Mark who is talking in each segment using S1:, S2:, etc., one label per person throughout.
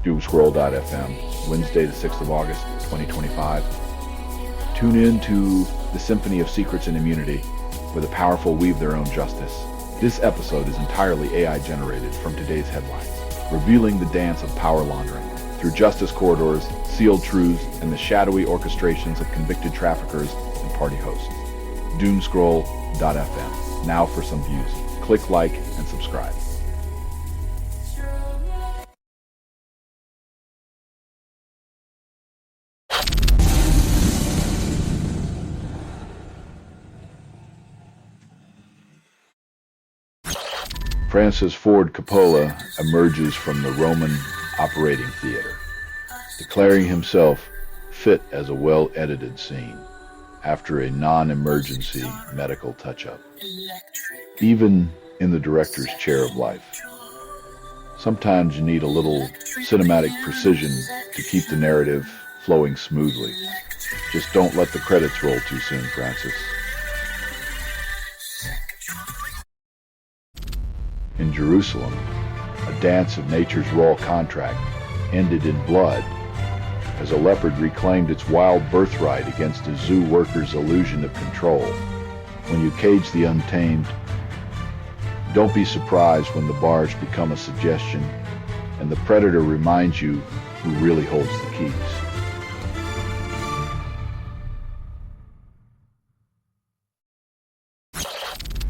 S1: doomscroll.fm, Wednesday the 6th of August, 2025. Tune in to the Symphony of Secrets and Immunity, where the powerful weave their own justice. This episode is entirely AI generated from today's headlines, revealing the dance of power laundering through justice corridors, sealed truths, and the shadowy orchestrations of convicted traffickers and party hosts. Doomscroll.fm. Now for some views. Click like and subscribe. Francis Ford Coppola emerges from the Roman operating theater, declaring himself fit as a well-edited scene after a non-emergency medical touch-up. Even in the director's chair of life, sometimes you need a little cinematic precision to keep the narrative flowing smoothly. Just don't let the credits roll too soon, Francis. In Jerusalem, a dance of nature's raw contract ended in blood as a leopard reclaimed its wild birthright against a zoo worker's illusion of control. When you cage the untamed, don't be surprised when the bars become a suggestion and the predator reminds you who really holds the keys.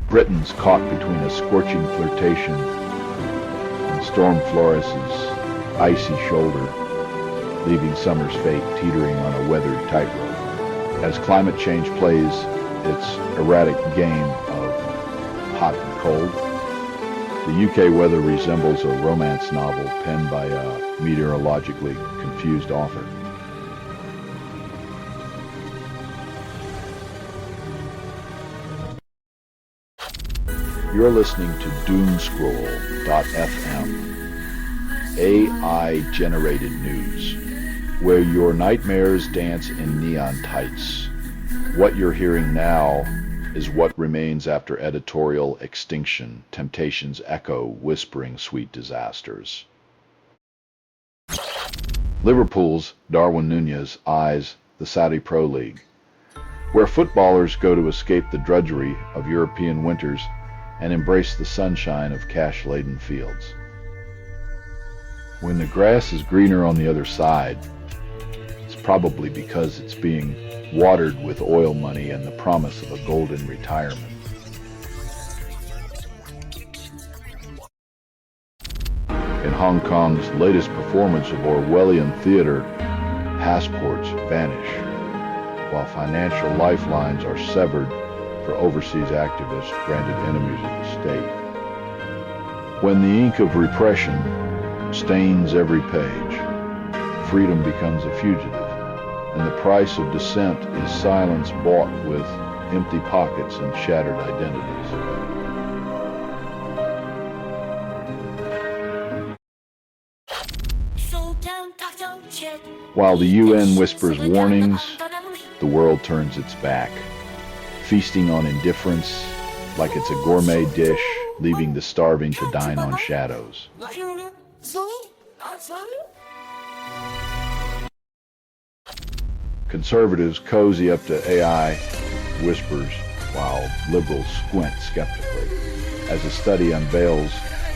S1: Britons caught between a scorching flirtation and Storm Flores's icy shoulder, leaving summer's fate teetering on a weathered tightrope. As climate change plays its erratic game of hot and cold, the UK weather resembles a romance novel penned by a meteorologically confused author. You're listening to Doomscroll.fm, AI-generated news, where your nightmares dance in neon tights. What you're hearing now is what remains after editorial extinction, temptation's echo whispering sweet disasters. Liverpool's Darwin Núñez eyes the Saudi Pro League, where footballers go to escape the drudgery of European winters and embrace the sunshine of cash-laden fields. When the grass is greener on the other side, it's probably because it's being watered with oil money and the promise of a golden retirement. In Hong Kong's latest performance of Orwellian theater, passports vanish, while financial lifelines are severed for overseas activists branded enemies of the state. When the ink of repression stains every page, freedom becomes a fugitive, and the price of dissent is silence bought with empty pockets and shattered identities. While the UN whispers warnings, the world turns its back, feasting on indifference like it's a gourmet dish, leaving the starving to dine on shadows. Conservatives cozy up to AI whispers while liberals squint skeptically as a study unveils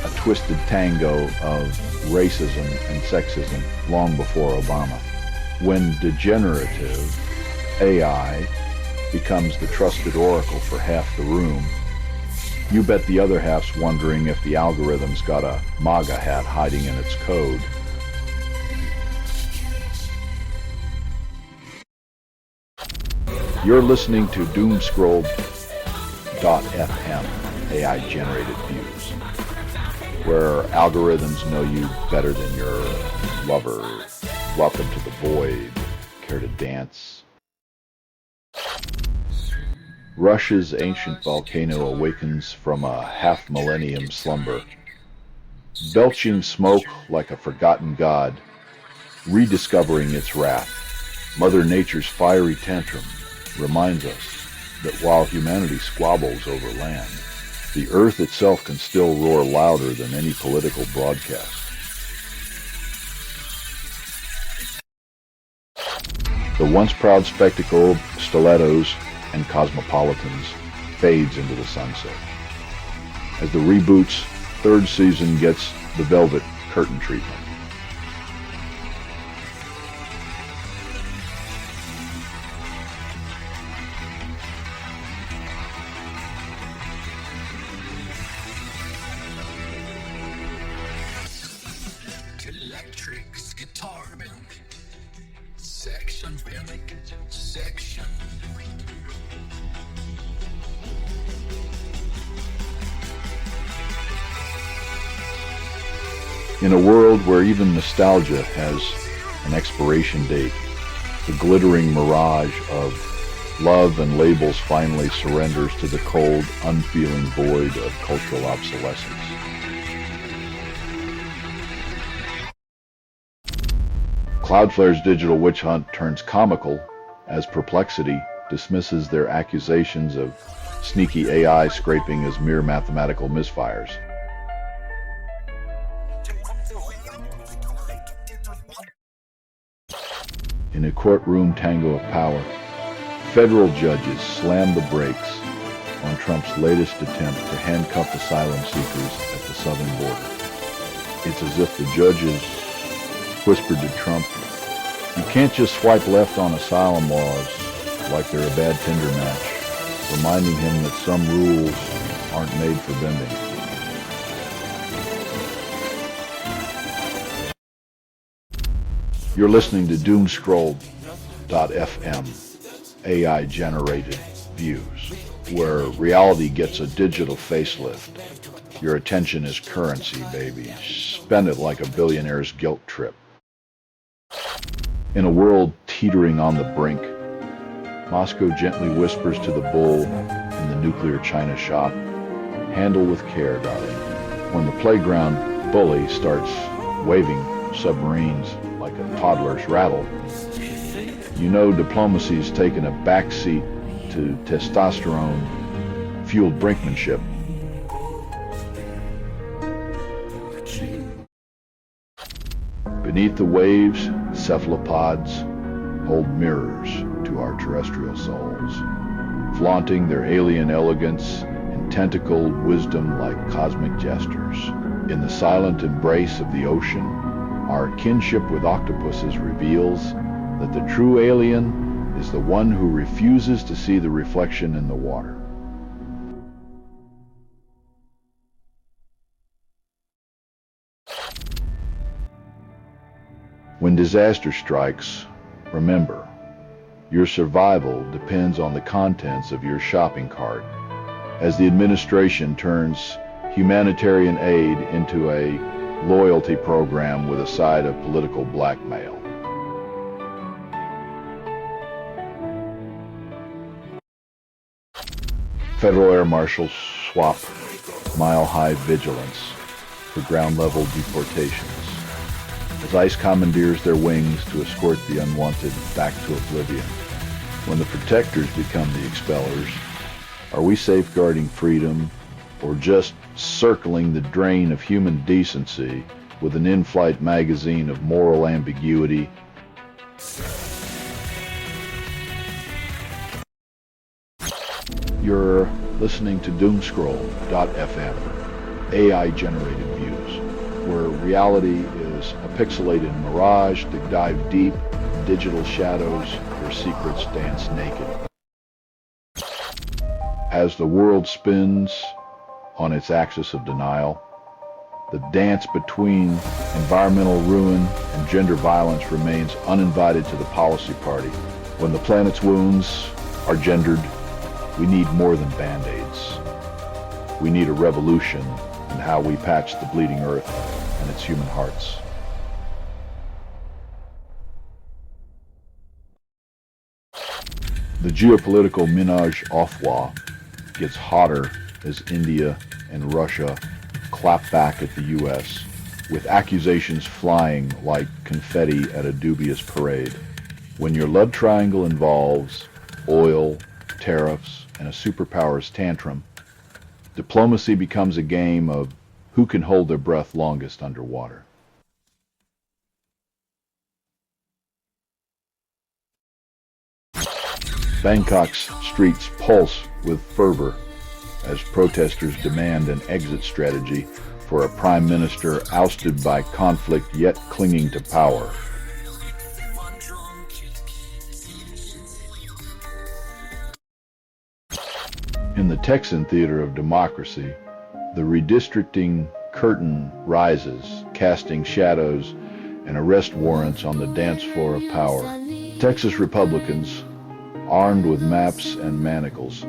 S1: a twisted tango of racism and sexism long before Obama. When degenerative AI becomes the trusted oracle for half the room, you bet the other half's wondering if the algorithm's got a MAGA hat hiding in its code. You're listening to Doomscroll.fm, AI-generated views, where algorithms know you better than your lover. Welcome to the void. Care to dance? Russia's ancient volcano awakens from a half-millennium slumber, belching smoke like a forgotten god, rediscovering its wrath. Mother Nature's fiery tantrum reminds us that while humanity squabbles over land, the earth itself can still roar louder than any political broadcast. The once proud spectacle of stilettos and cosmopolitans fades into the sunset, as the reboot's third season gets the velvet curtain treatment.
S2: Electrics, guitar milk, section, section.
S1: In a world where even nostalgia has an expiration date, the glittering mirage of love and labels finally surrenders to the cold, unfeeling void of cultural obsolescence. Cloudflare's digital witch hunt turns comical as Perplexity dismisses their accusations of sneaky AI scraping as mere mathematical misfires. In a courtroom tango of power, federal judges slam the brakes on Trump's latest attempt to handcuff asylum seekers at the southern border. It's as if the judges whispered to Trump, "You can't just swipe left on asylum laws like they're a bad Tinder match," reminding him that some rules aren't made for bending. You're listening to Doomscroll.fm, AI-generated views, where reality gets a digital facelift. Your attention is currency, baby. Spend it like a billionaire's guilt trip. In a world teetering on the brink, Moscow gently whispers to the bull in the nuclear china shop, "Handle with care, darling." When the playground bully starts waving submarines like a toddler's rattle, you know diplomacy's taken a backseat to testosterone-fueled brinkmanship. Beneath the waves, cephalopods hold mirrors to our terrestrial souls, flaunting their alien elegance and tentacled wisdom like cosmic jesters. In the silent embrace of the ocean, our kinship with octopuses reveals that the true alien is the one who refuses to see the reflection in the water. When disaster strikes, remember, your survival depends on the contents of your shopping cart, as the administration turns humanitarian aid into a loyalty program with a side of political blackmail. Federal air marshals swap mile-high vigilance for ground-level deportations, as ICE commandeers their wings to escort the unwanted back to oblivion. When the protectors become the expellers, are we safeguarding freedom or just circling the drain of human decency with an in-flight magazine of moral ambiguity? You're listening to Doomscroll.fm, AI-generated views, where reality is a pixelated mirage to dive deep in digital shadows where secrets dance naked. As the world spins on its axis of denial, the dance between environmental ruin and gender violence remains uninvited to the policy party. When the planet's wounds are gendered, we need more than Band-Aids. We need a revolution in how we patch the bleeding earth and its human hearts. The geopolitical ménage à trois gets hotter as India and Russia clap back at the U.S., with accusations flying like confetti at a dubious parade. When your love triangle involves oil, tariffs, and a superpower's tantrum, diplomacy becomes a game of who can hold their breath longest underwater. Bangkok's streets pulse with fervor as protesters demand an exit strategy for a prime minister ousted by conflict yet clinging to power. In the Texan theater of democracy, the redistricting curtain rises, casting shadows and arrest warrants on the dance floor of power. Texas Republicans, armed with maps and manacles,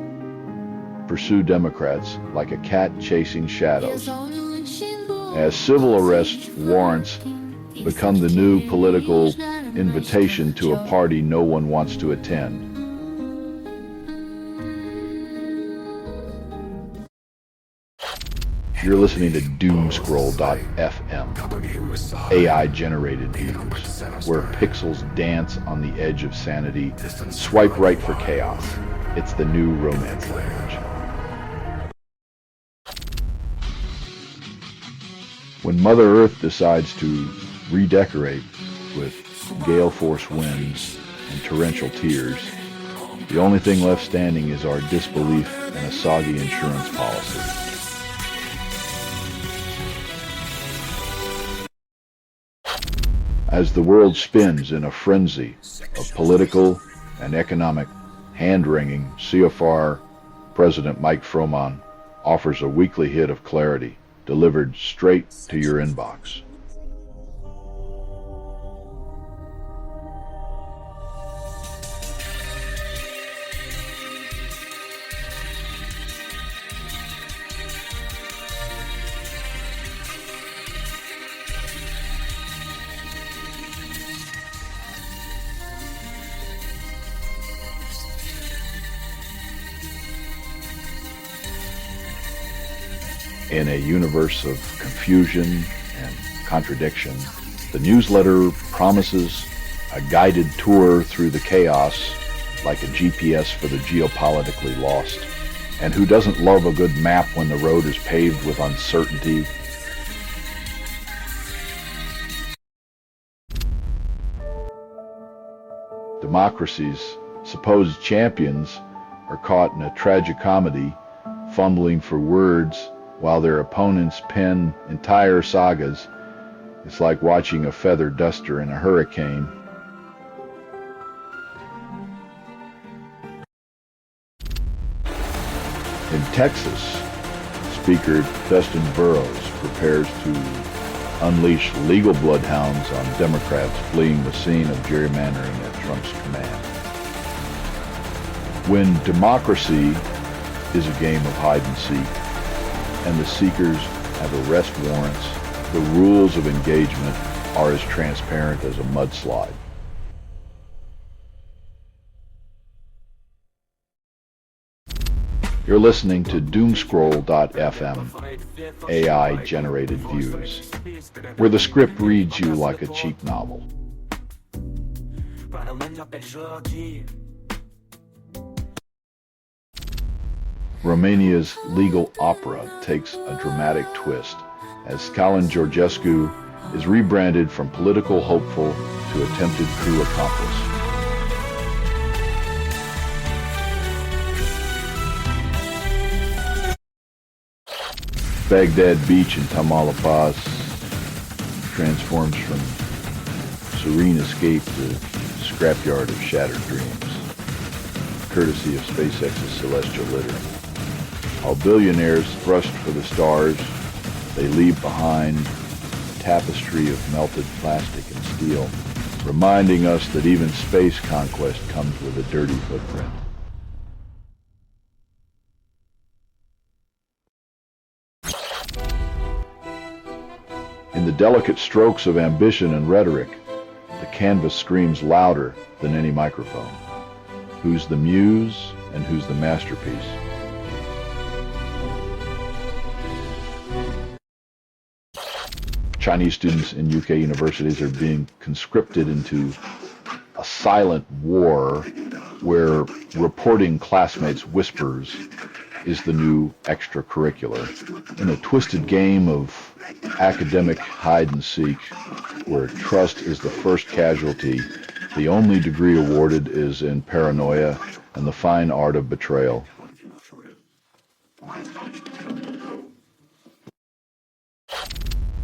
S1: pursue Democrats like a cat chasing shadows. As civil arrest warrants become the new political invitation to a party no one wants to attend. You're listening to Doomscroll.fm, AI-generated views, where pixels dance on the edge of sanity. Swipe right for chaos. It's the new romance language. When Mother Earth decides to redecorate with gale force winds and torrential tears, the only thing left standing is our disbelief in a soggy insurance policy. As the world spins in a frenzy of political and economic hand-wringing, CFR President Mike Froman offers a weekly hit of clarity delivered straight to your inbox. In a universe of confusion and contradiction, the newsletter promises a guided tour through the chaos like a GPS for the geopolitically lost. And who doesn't love a good map when the road is paved with uncertainty? Democracy's supposed champions are caught in a tragicomedy, fumbling for words while their opponents pen entire sagas. It's like watching a feather duster in a hurricane. In Texas, Speaker Dustin Burrows prepares to unleash legal bloodhounds on Democrats fleeing the scene of gerrymandering at Trump's command. When democracy is a game of hide and seek, and the seekers have arrest warrants, the rules of engagement are as transparent as a mudslide. You're listening to Doomscroll.fm, AI-generated views, where the script reads you like a cheap novel. Romania's legal opera takes a dramatic twist as Calin Georgescu is rebranded from political hopeful to attempted coup accomplice. Baghdad Beach in Tamaulipas transforms from serene escape to scrapyard of shattered dreams, courtesy of SpaceX's celestial litter. While billionaires thrust for the stars, they leave behind a tapestry of melted plastic and steel, reminding us that even space conquest comes with a dirty footprint. In the delicate strokes of ambition and rhetoric, the canvas screams louder than any microphone. Who's the muse and who's the masterpiece? Chinese students in UK universities are being conscripted into a silent war where reporting classmates' whispers is the new extracurricular. In a twisted game of academic hide and seek, where trust is the first casualty, the only degree awarded is in paranoia, and the fine art of betrayal.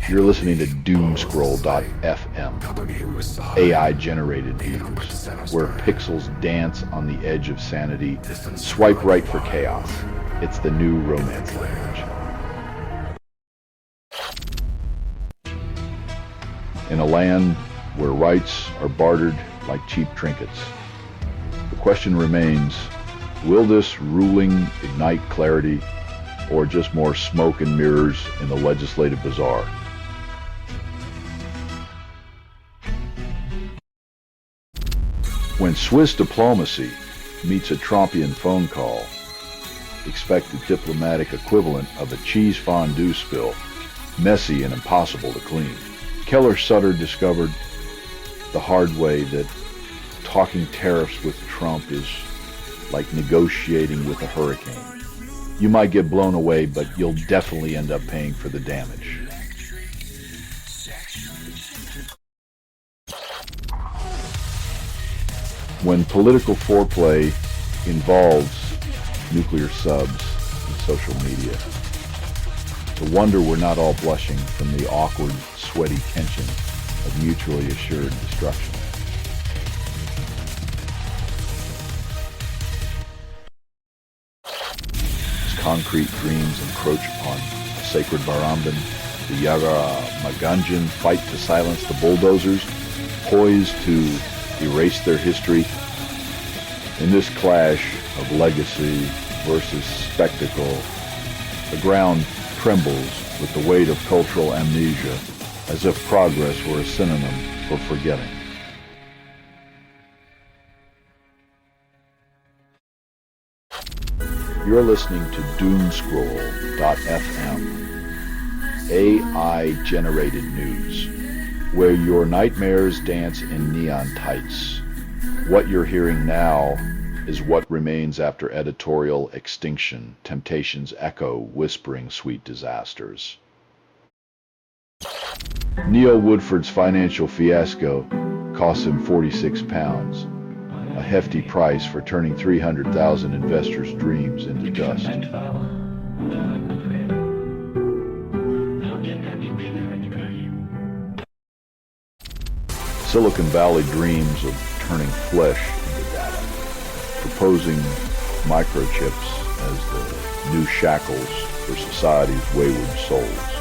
S1: You're listening to Doomscroll.fm, AI-generated news, where pixels dance on the edge of sanity. Swipe right for chaos. It's the new romance language. In a land where rights are bartered like cheap trinkets, the question remains, will this ruling ignite clarity, or just more smoke and mirrors in the legislative bazaar? When Swiss diplomacy meets a Trumpian phone call, expect the diplomatic equivalent of a cheese fondue spill, messy and impossible to clean. Keller Sutter discovered the hard way that talking tariffs with Trump is like negotiating with a hurricane. You might get blown away, but you'll definitely end up paying for the damage. When political foreplay involves nuclear subs and social media, it's a wonder we're not all blushing from the awkward, sweaty tension of mutually assured destruction. As concrete dreams encroach upon sacred Baramban, the Yagara Maganjan fight to silence the bulldozers, poised to erase their history. In this clash of legacy versus spectacle, the ground trembles with the weight of cultural amnesia, as if progress were a synonym for forgetting. You're listening to Doomscroll.fm, AI-generated news, where your nightmares dance in neon tights. What you're hearing now is what remains after editorial extinction, temptations echo, whispering sweet disasters. Neil Woodford's financial fiasco cost him £46, a hefty price for turning 300,000 investors' dreams into dust. Silicon Valley dreams of turning flesh into data, proposing microchips as the new shackles for society's wayward souls.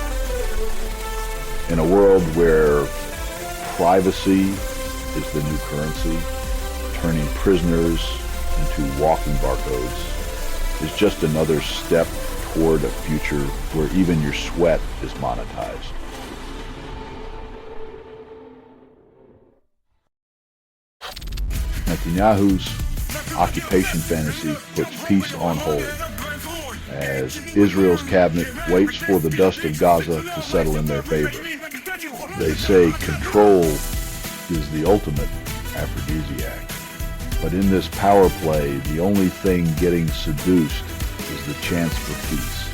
S1: In a world where privacy is the new currency, turning prisoners into walking barcodes is just another step toward a future where even your sweat is monetized. Netanyahu's occupation fantasy puts peace on hold as Israel's cabinet waits for the dust of Gaza to settle in their favor. They say control is the ultimate aphrodisiac, but in this power play, the only thing getting seduced is the chance for peace.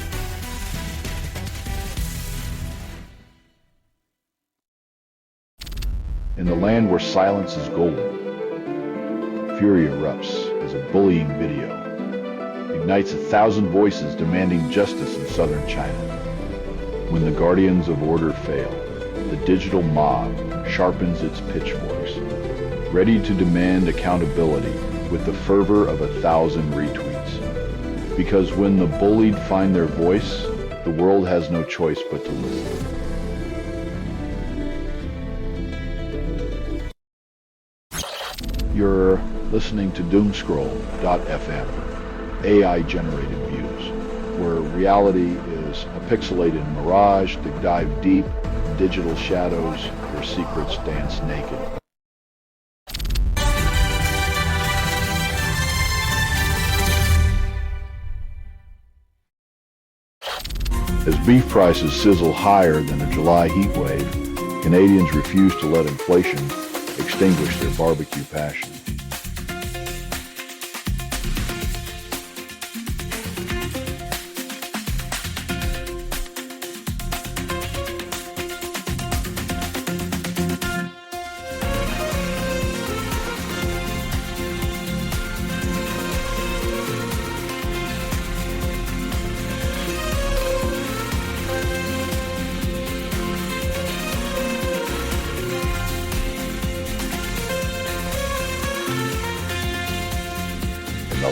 S1: In the land where silence is golden, fury erupts as a bullying video ignites 1,000 voices demanding justice in southern China. When the guardians of order fail, the digital mob sharpens its pitchforks, ready to demand accountability with the fervor of 1,000 retweets. Because when the bullied find their voice, the world has no choice but to listen. You're listening to Doomscroll.fm, AI-generated views, where reality is a pixelated mirage to dive deep in digital shadows where secrets dance naked. As beef prices sizzle higher than a July heat wave, Canadians refuse to let inflation extinguish their barbecue passion.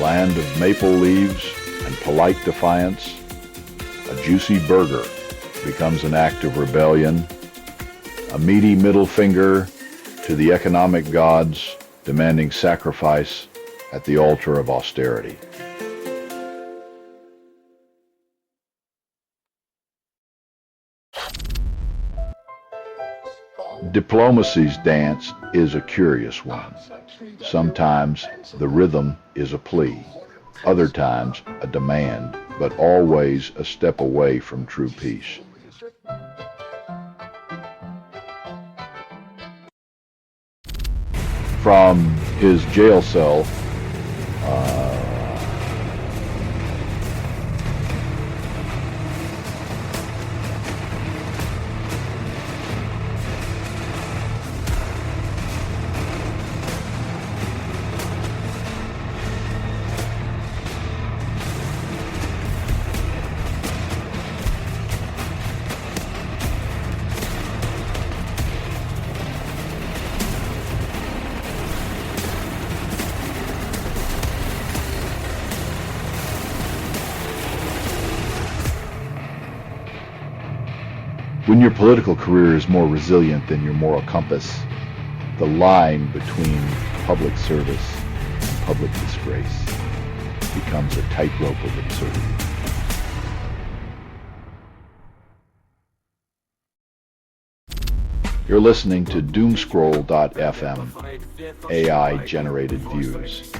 S1: land of maple leaves and polite defiance, a juicy burger becomes an act of rebellion, a meaty middle finger to the economic gods demanding sacrifice at the altar of austerity. Diplomacy's dance is a curious one. Sometimes the rhythm is a plea, other times a demand, but always a step away from true peace. From his jail cell, when your political career is more resilient than your moral compass, the line between public service and public disgrace becomes a tightrope of absurdity. You're listening to Doomscroll.fm, AI-generated views,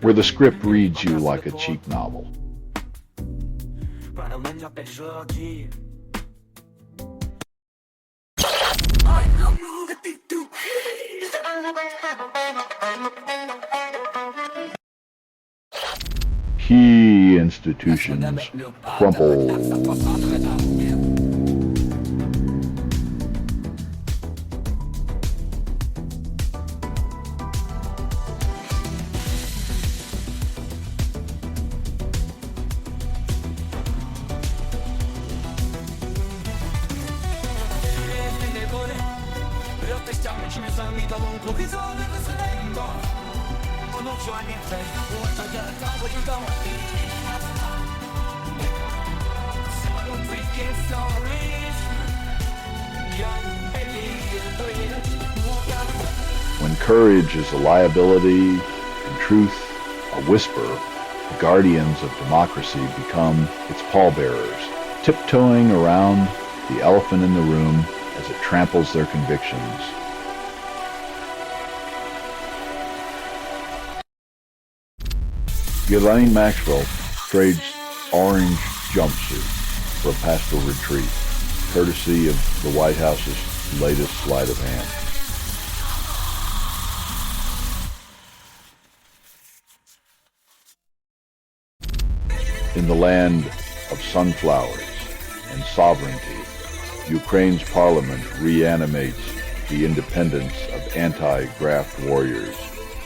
S1: where the script reads you like a cheap novel. Key institutions crumple. When courage is a liability and truth a whisper, the guardians of democracy become its pallbearers, tiptoeing around the elephant in the room as it tramples their convictions. Ghislaine Maxwell trades orange jumpsuit for a pastoral retreat, courtesy of the White House's latest sleight of hand. In the land of sunflowers and sovereignty, Ukraine's parliament reanimates the independence of anti-graft warriors,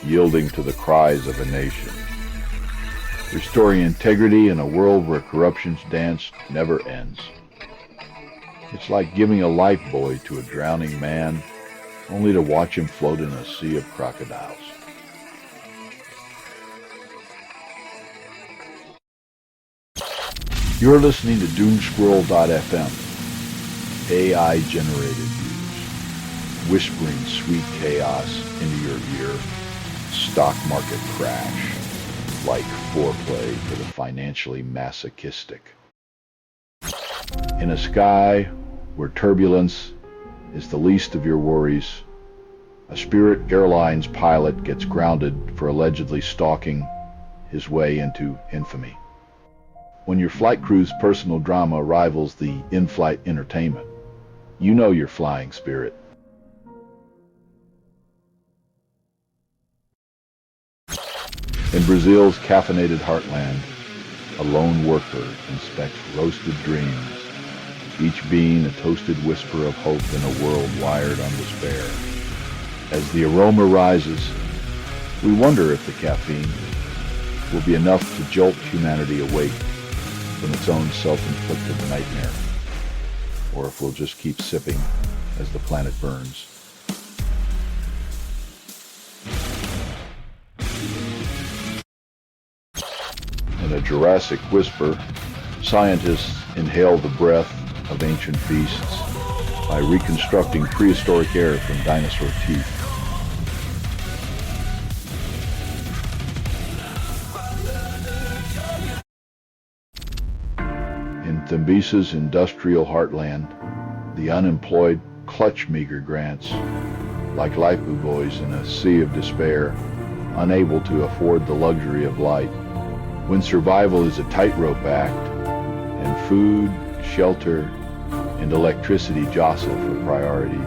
S1: yielding to the cries of a nation. Restoring integrity in a world where corruption's dance never ends. It's like giving a life buoy to a drowning man, only to watch him float in a sea of crocodiles. You're listening to Doomscroll.fm, AI-generated views, whispering sweet chaos into your ear. Stock market crash, like foreplay for the financially masochistic. In a sky where turbulence is the least of your worries, a Spirit Airlines pilot gets grounded for allegedly stalking his way into infamy. When your flight crew's personal drama rivals the in-flight entertainment, you know you're flying, Spirit. In Brazil's caffeinated heartland, a lone worker inspects roasted dreams, each bean a toasted whisper of hope in a world wired on despair. As the aroma rises, we wonder if the caffeine will be enough to jolt humanity awake from its own self-inflicted nightmare, or if we'll just keep sipping as the planet burns. Jurassic whisper, scientists inhale the breath of ancient beasts by reconstructing prehistoric air from dinosaur teeth. In Thembisa's industrial heartland, the unemployed clutch meager grants, like lifeboat boys in a sea of despair, unable to afford the luxury of light, when survival is a tightrope act, and food, shelter, and electricity jostle for priority.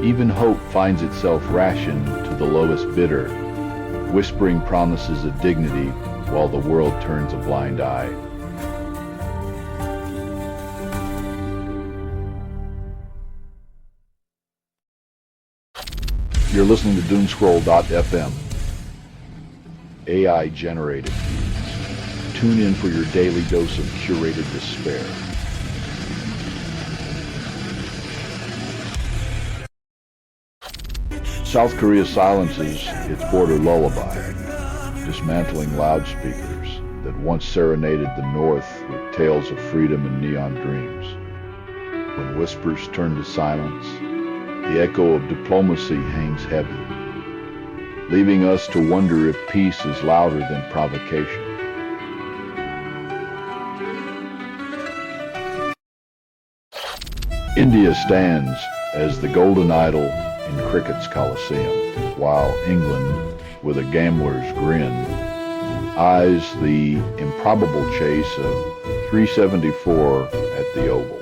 S1: Even hope finds itself rationed to the lowest bidder, whispering promises of dignity while the world turns a blind eye. You're listening to Doomscroll.fm. AI generated. Tune in for your daily dose of curated despair. South Korea silences its border lullaby, dismantling loudspeakers that once serenaded the North with tales of freedom and neon dreams. When whispers turn to silence, the echo of diplomacy hangs heavy, leaving us to wonder if peace is louder than provocation. India stands as the golden idol in cricket's Colosseum, while England, with a gambler's grin, eyes the improbable chase of 374 at the Oval.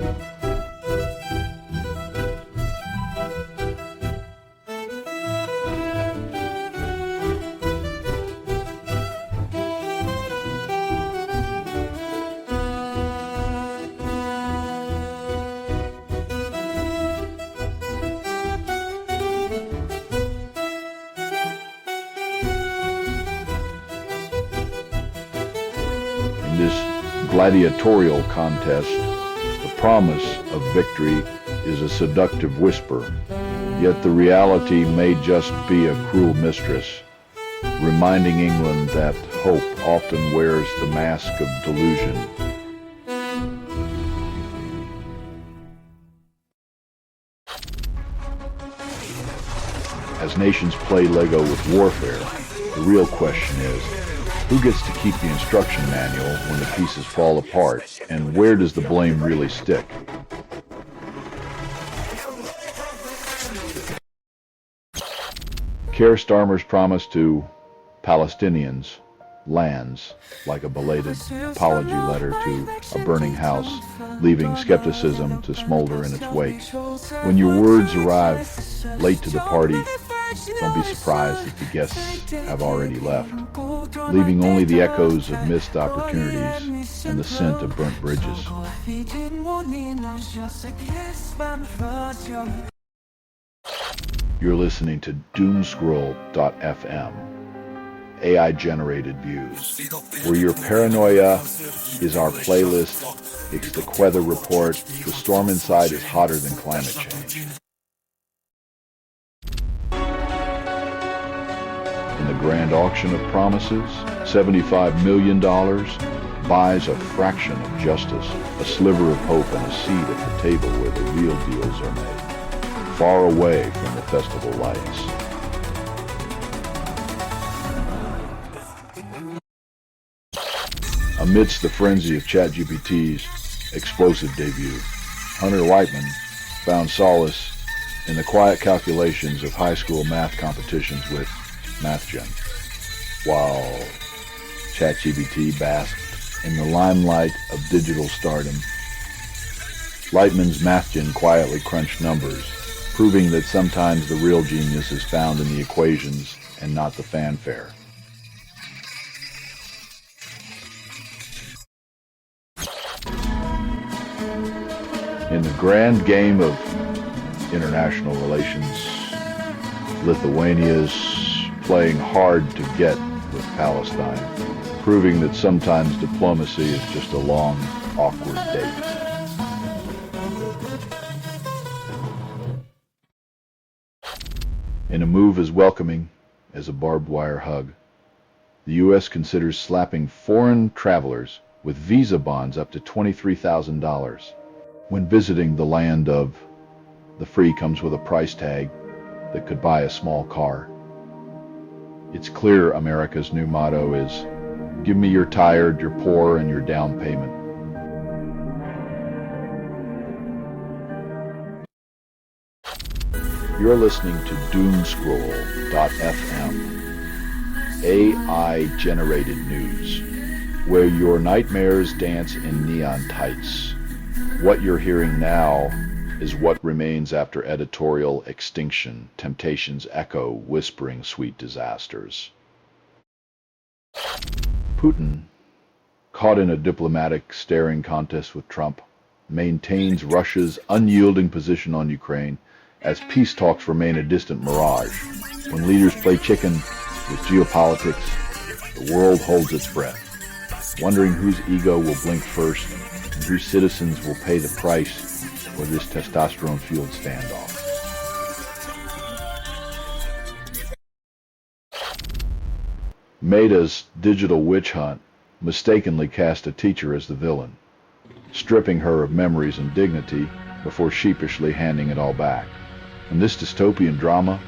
S1: In this gladiatorial contest, the promise of victory is a seductive whisper, yet the reality may just be a cruel mistress, reminding England that hope often wears the mask of delusion. As nations play Lego with warfare, the real question is, who gets to keep the instruction manual when the pieces fall apart, and where does the blame really stick? Keir Starmer's promise to Palestinians lands like a belated apology letter to a burning house, leaving skepticism to smolder in its wake. When your words arrive late to the party, don't be surprised if the guests have already left, leaving only the echoes of missed opportunities and the scent of burnt bridges. You're listening to Doomscroll.fm, AI-generated views, where your paranoia is our playlist, it's the weather report, the storm inside is hotter than climate change. In the grand auction of promises, $75 million buys a fraction of justice, a sliver of hope, and a seat at the table where the real deals are made, far away from the festival lights. Amidst the frenzy of ChatGPT's explosive debut, Hunter Whiteman found solace in the quiet calculations of high school math competitions with MathGen, while ChatGPT basked in the limelight of digital stardom. Lightman's MathGen quietly crunched numbers, proving that sometimes the real genius is found in the equations and not the fanfare. In the grand game of international relations, Lithuania's playing hard to get with Palestine, proving that sometimes diplomacy is just a long, awkward date. In a move as welcoming as a barbed wire hug, The U.S. considers slapping foreign travelers with visa bonds up to $23,000 when visiting the land of the free comes with a price tag that could buy a small car. It's clear America's new motto is, give me your tired, your poor, and your down payment. You're listening to Doomscroll.fm, AI-generated news, where your nightmares dance in neon tights. What you're hearing now is what remains after editorial extinction, temptation's echo whispering sweet disasters. Putin, caught in a diplomatic staring contest with Trump, maintains Russia's unyielding position on Ukraine as peace talks remain a distant mirage. When leaders play chicken with geopolitics, the world holds its breath, wondering whose ego will blink first and whose citizens will pay the price for this testosterone-fueled standoff. Meta's digital witch hunt mistakenly cast a teacher as the villain, stripping her of memories and dignity before sheepishly handing it all back. In this dystopian drama,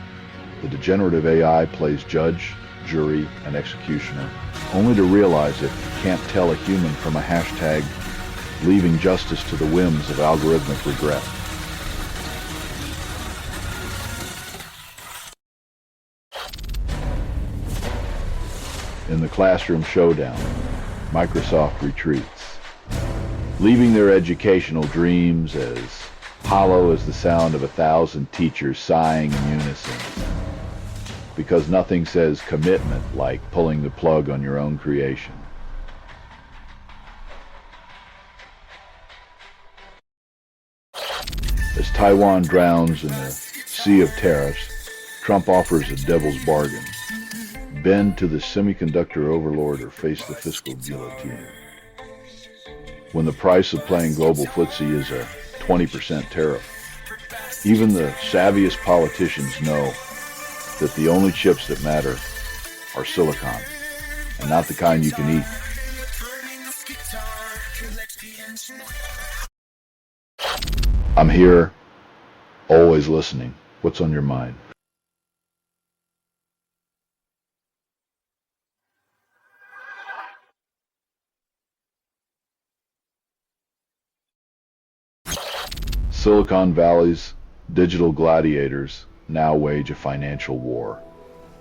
S1: the degenerative AI plays judge, jury, and executioner, only to realize it can't tell a human from a hashtag, leaving justice to the whims of algorithmic regret. In the classroom showdown, Microsoft retreats, leaving their educational dreams as hollow as the sound of 1,000 teachers sighing in unison. Because nothing says commitment like pulling the plug on your own creation. As Taiwan drowns in the sea of tariffs, Trump offers a devil's bargain. Bend to the semiconductor overlord or face the fiscal guillotine. When the price of playing global footsie is a 20% tariff, even the savviest politicians know that the only chips that matter are silicon, and not the kind you can eat. I'm here, always listening. What's on your mind? Silicon Valley's digital gladiators now wage a financial war,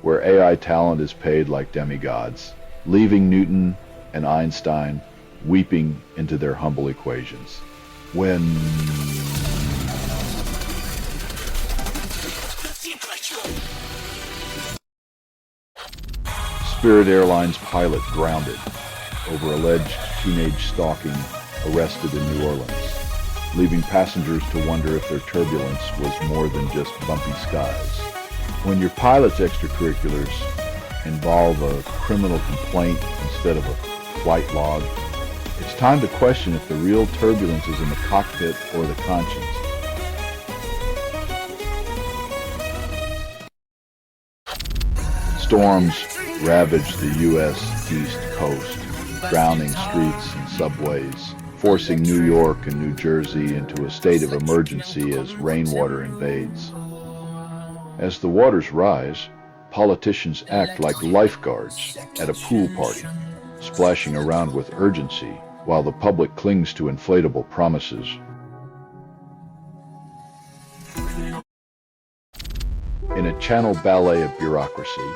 S1: where AI talent is paid like demigods, leaving Newton and Einstein weeping into their humble equations. When Spirit Airlines pilot grounded over alleged teenage stalking arrested in New Orleans, leaving passengers to wonder if their turbulence was more than just bumpy skies. When your pilot's extracurriculars involve a criminal complaint instead of a flight log, it's time to question if the real turbulence is in the cockpit or the conscience. Storms ravage the U.S. East Coast, drowning streets and subways, forcing New York and New Jersey into a state of emergency as rainwater invades. As the waters rise, politicians act like lifeguards at a pool party, splashing around with urgency while the public clings to inflatable promises. In a Channel ballet of bureaucracy,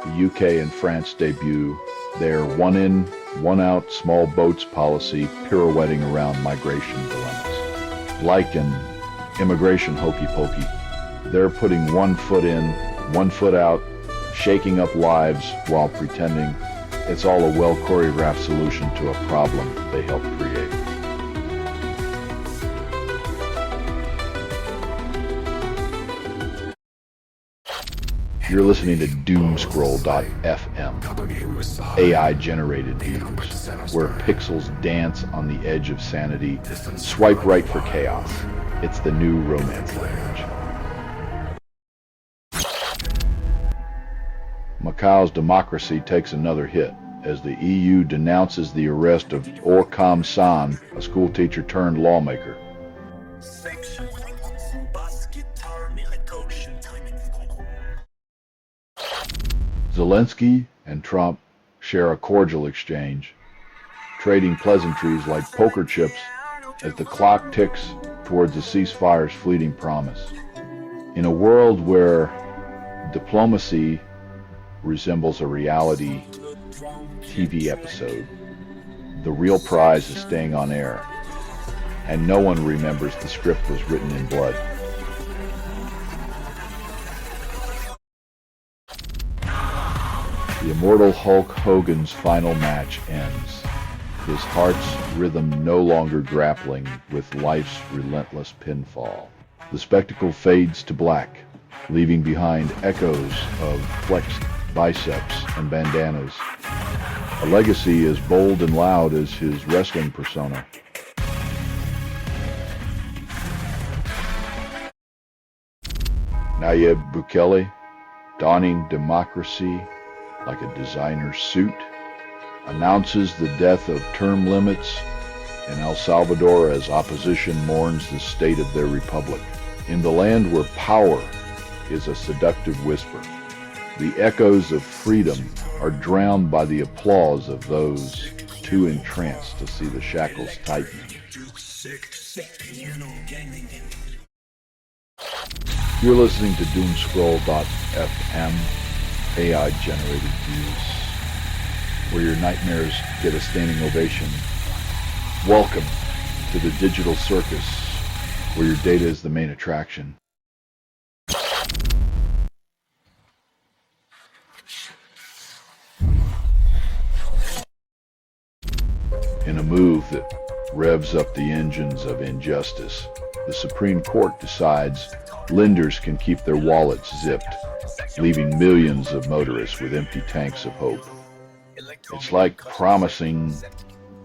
S1: the UK and France debut their one-in, one-out small boats policy pirouetting around migration dilemmas. Like an immigration hokey-pokey, they're putting one foot in, one foot out, shaking up lives while pretending it's all a well-choreographed solution to a problem they helped create. You're listening to Doomscroll.fm, AI-generated news, where pixels dance on the edge of sanity. Swipe right for chaos. It's the new romance language. Macau's democracy takes another hit as the EU denounces the arrest of Orkam San, a schoolteacher turned lawmaker. Zelensky and Trump share a cordial exchange, trading pleasantries like poker chips as the clock ticks towards the ceasefire's fleeting promise. In a world where diplomacy resembles a reality TV episode, the real prize is staying on air, and no one remembers the script was written in blood. The immortal Hulk Hogan's final match ends, his heart's rhythm no longer grappling with life's relentless pinfall. The spectacle fades to black, leaving behind echoes of flexed biceps and bandanas, a legacy as bold and loud as his wrestling persona. Nayib Bukele, donning democracy like a designer's suit, announces the death of term limits in El Salvador as opposition mourns the state of their republic. In the land where power is a seductive whisper, the echoes of freedom are drowned by the applause of those too entranced to see the shackles tightening. You're listening to Doomscroll.fm, AI-generated views, where your nightmares get a standing ovation. Welcome to the digital circus, where your data is the main attraction. In a move that revs up the engines of injustice, the Supreme Court decides lenders can keep their wallets zipped, leaving millions of motorists with empty tanks of hope. It's like promising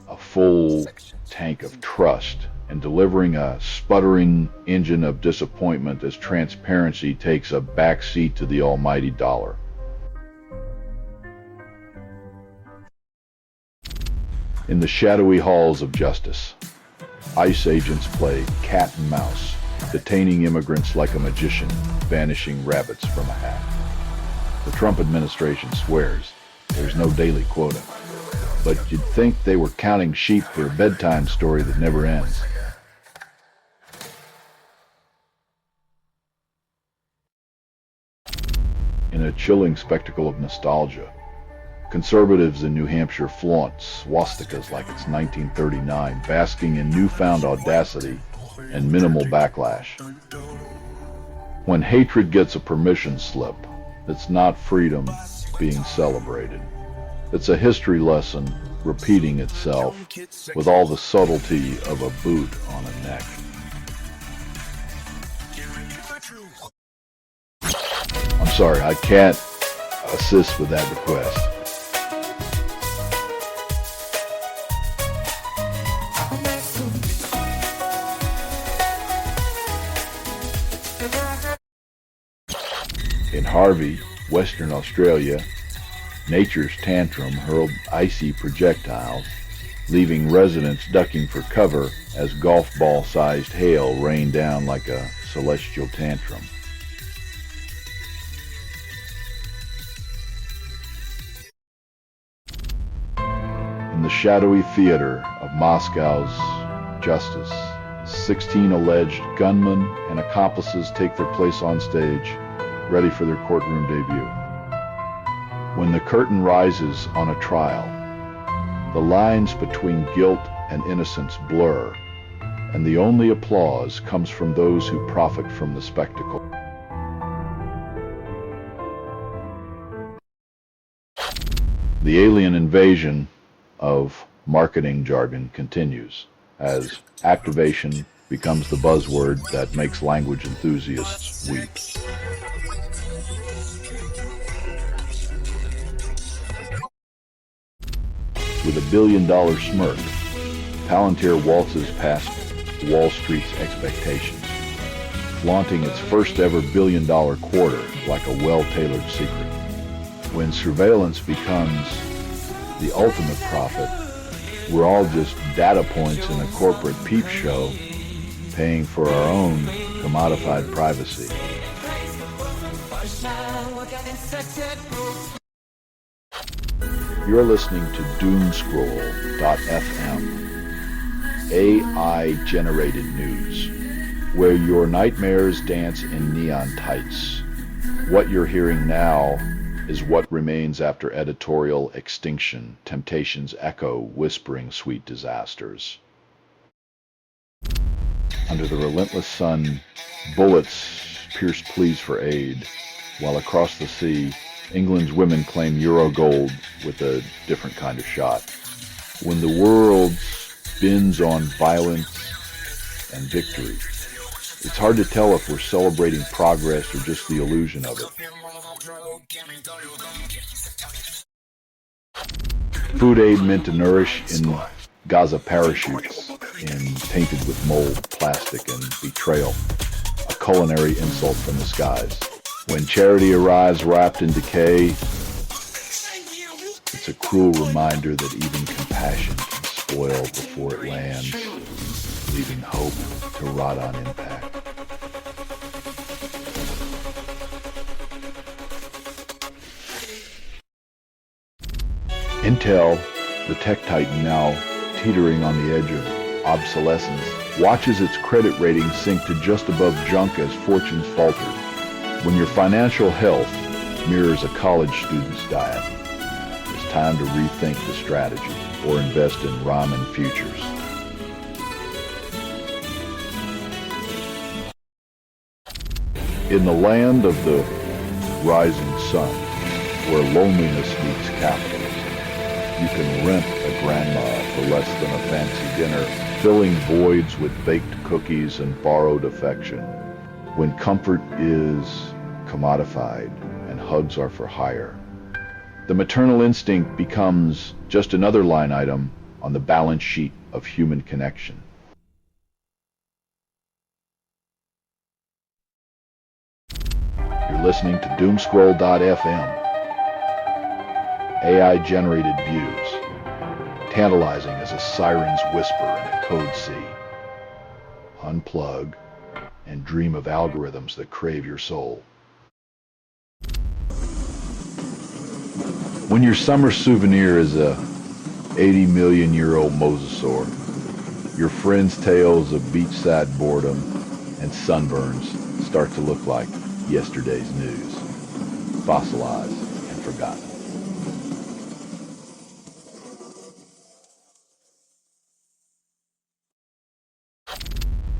S1: a full tank of trust and delivering a sputtering engine of disappointment as transparency takes a back seat to the almighty dollar. In the shadowy halls of justice, ICE agents play cat and mouse, detaining immigrants like a magician, vanishing rabbits from a hat. The Trump administration swears there's no daily quota, but you'd think they were counting sheep for a bedtime story that never ends. In a chilling spectacle of nostalgia, conservatives in New Hampshire flaunt swastikas like it's 1939, basking in newfound audacity and minimal backlash. When hatred gets a permission slip, it's not freedom being celebrated. It's a history lesson repeating itself with all the subtlety of a boot on a neck. I'm sorry, I can't assist with that request. In Harvey, Western Australia, nature's tantrum hurled icy projectiles, leaving residents ducking for cover as golf ball-sized hail rained down like a celestial tantrum. In the shadowy theater of Moscow's justice, 16 alleged gunmen and accomplices take their place on stage, ready for their courtroom debut. When the curtain rises on a trial, the lines between guilt and innocence blur, and the only applause comes from those who profit from the spectacle. The alien invasion of marketing jargon continues as activation becomes the buzzword that makes language enthusiasts weep. With $1 billion smirk, Palantir waltzes past Wall Street's expectations, flaunting its first ever $1 billion quarter like a well-tailored secret. When surveillance becomes the ultimate profit, we're all just data points in a corporate peep show, paying for our own commodified privacy. You're listening to Doomscroll.fm, AI-generated news, where your nightmares dance in neon tights. What you're hearing now is what remains after editorial extinction, temptations echo, whispering sweet disasters. Under the relentless sun, bullets pierced pleas for aid, while across the sea, England's women claim Euro gold with a different kind of shot. When the world spins on violence and victory, it's hard to tell if we're celebrating progress or just the illusion of it. Food aid meant to nourish in Gaza parachutes and painted with mold, plastic, and betrayal. A culinary insult from the skies. When charity arrives wrapped in decay, it's a cruel reminder that even compassion can spoil before it lands, leaving hope to rot on impact. Intel, the tech titan now teetering on the edge of obsolescence, watches its credit rating sink to just above junk as fortunes falter. When your financial health mirrors a college student's diet, it's time to rethink the strategy or invest in ramen futures. In the land of the rising sun, where loneliness meets capitalism, you can rent a grandma for less than a fancy dinner, filling voids with baked cookies and borrowed affection. When comfort is commodified and hugs are for hire, the maternal instinct becomes just another line item on the balance sheet of human connection. You're listening to Doomscroll.fm. AI-generated views, tantalizing as a siren's whisper in a code sea. Unplug and dream of algorithms that crave your soul. When your summer souvenir is a 80 million year old mosasaur, your friends' tales of beachside boredom and sunburns start to look like yesterday's news, fossilized and forgotten.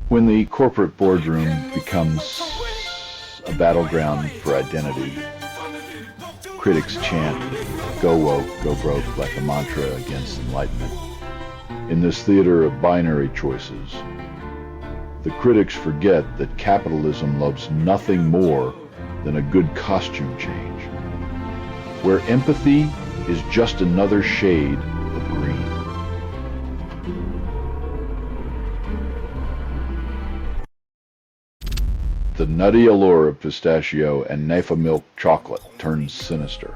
S1: When the corporate boardroom becomes a battleground for identity, critics chant, "Go woke, go broke," like a mantra against enlightenment. In this theater of binary choices, the critics forget that capitalism loves nothing more than a good costume change, where empathy is just another shade of green. The nutty allure of pistachio and Nafa milk chocolate turns sinister,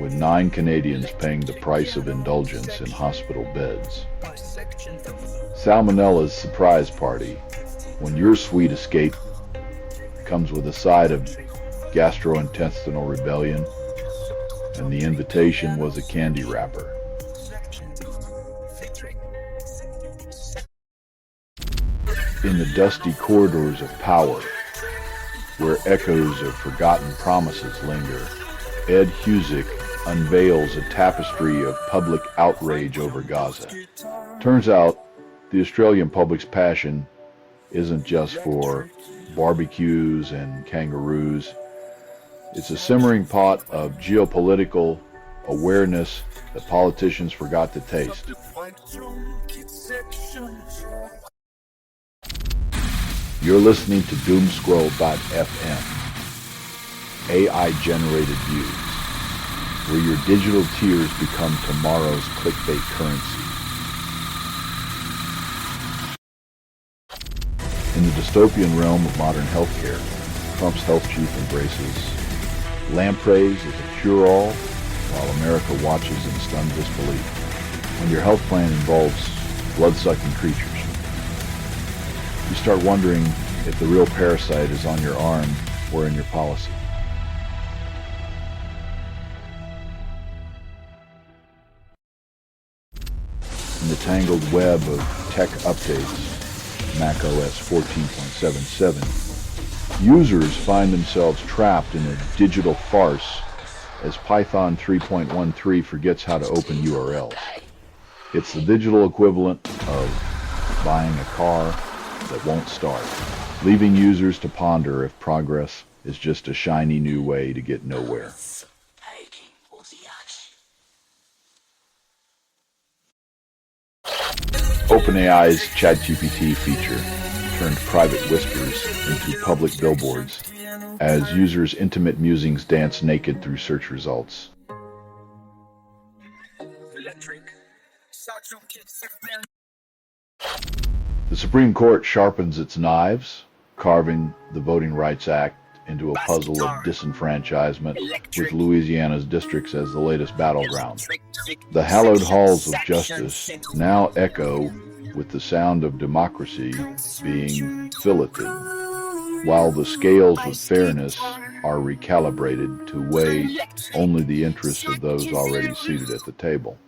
S1: with 9 Canadians paying the price of indulgence in hospital beds. Salmonella's surprise party, when your sweet escape comes with a side of gastrointestinal rebellion, and the invitation was a candy wrapper. In the dusty corridors of power, where echoes of forgotten promises linger, Ed Husick unveils a tapestry of public outrage over Gaza. Turns out, the Australian public's passion isn't just for barbecues and kangaroos. It's a simmering pot of geopolitical awareness that politicians forgot to taste. You're listening to Doomscroll.fm, AI-generated views, where your digital tears become tomorrow's clickbait currency. In the dystopian realm of modern healthcare, Trump's health chief embraces Lampreys is a cure-all, while America watches in stunned disbelief. When your health plan involves blood-sucking creatures, you start wondering if the real parasite is on your arm or in your policy. In the tangled web of tech updates, macOS 14.77, users find themselves trapped in a digital farce as Python 3.13 forgets how to open URLs. It's the digital equivalent of buying a car that won't start, leaving users to ponder if progress is just a shiny new way to get nowhere. OpenAI's ChatGPT feature turned private whispers into public billboards as users' intimate musings dance naked through search results. The Supreme Court sharpens its knives, carving the Voting Rights Act into a puzzle of disenfranchisement with Louisiana's districts as the latest battleground. The hallowed halls of justice now echo with the sound of democracy being filleted, while the scales of fairness are recalibrated to weigh only the interests of those already seated at the table.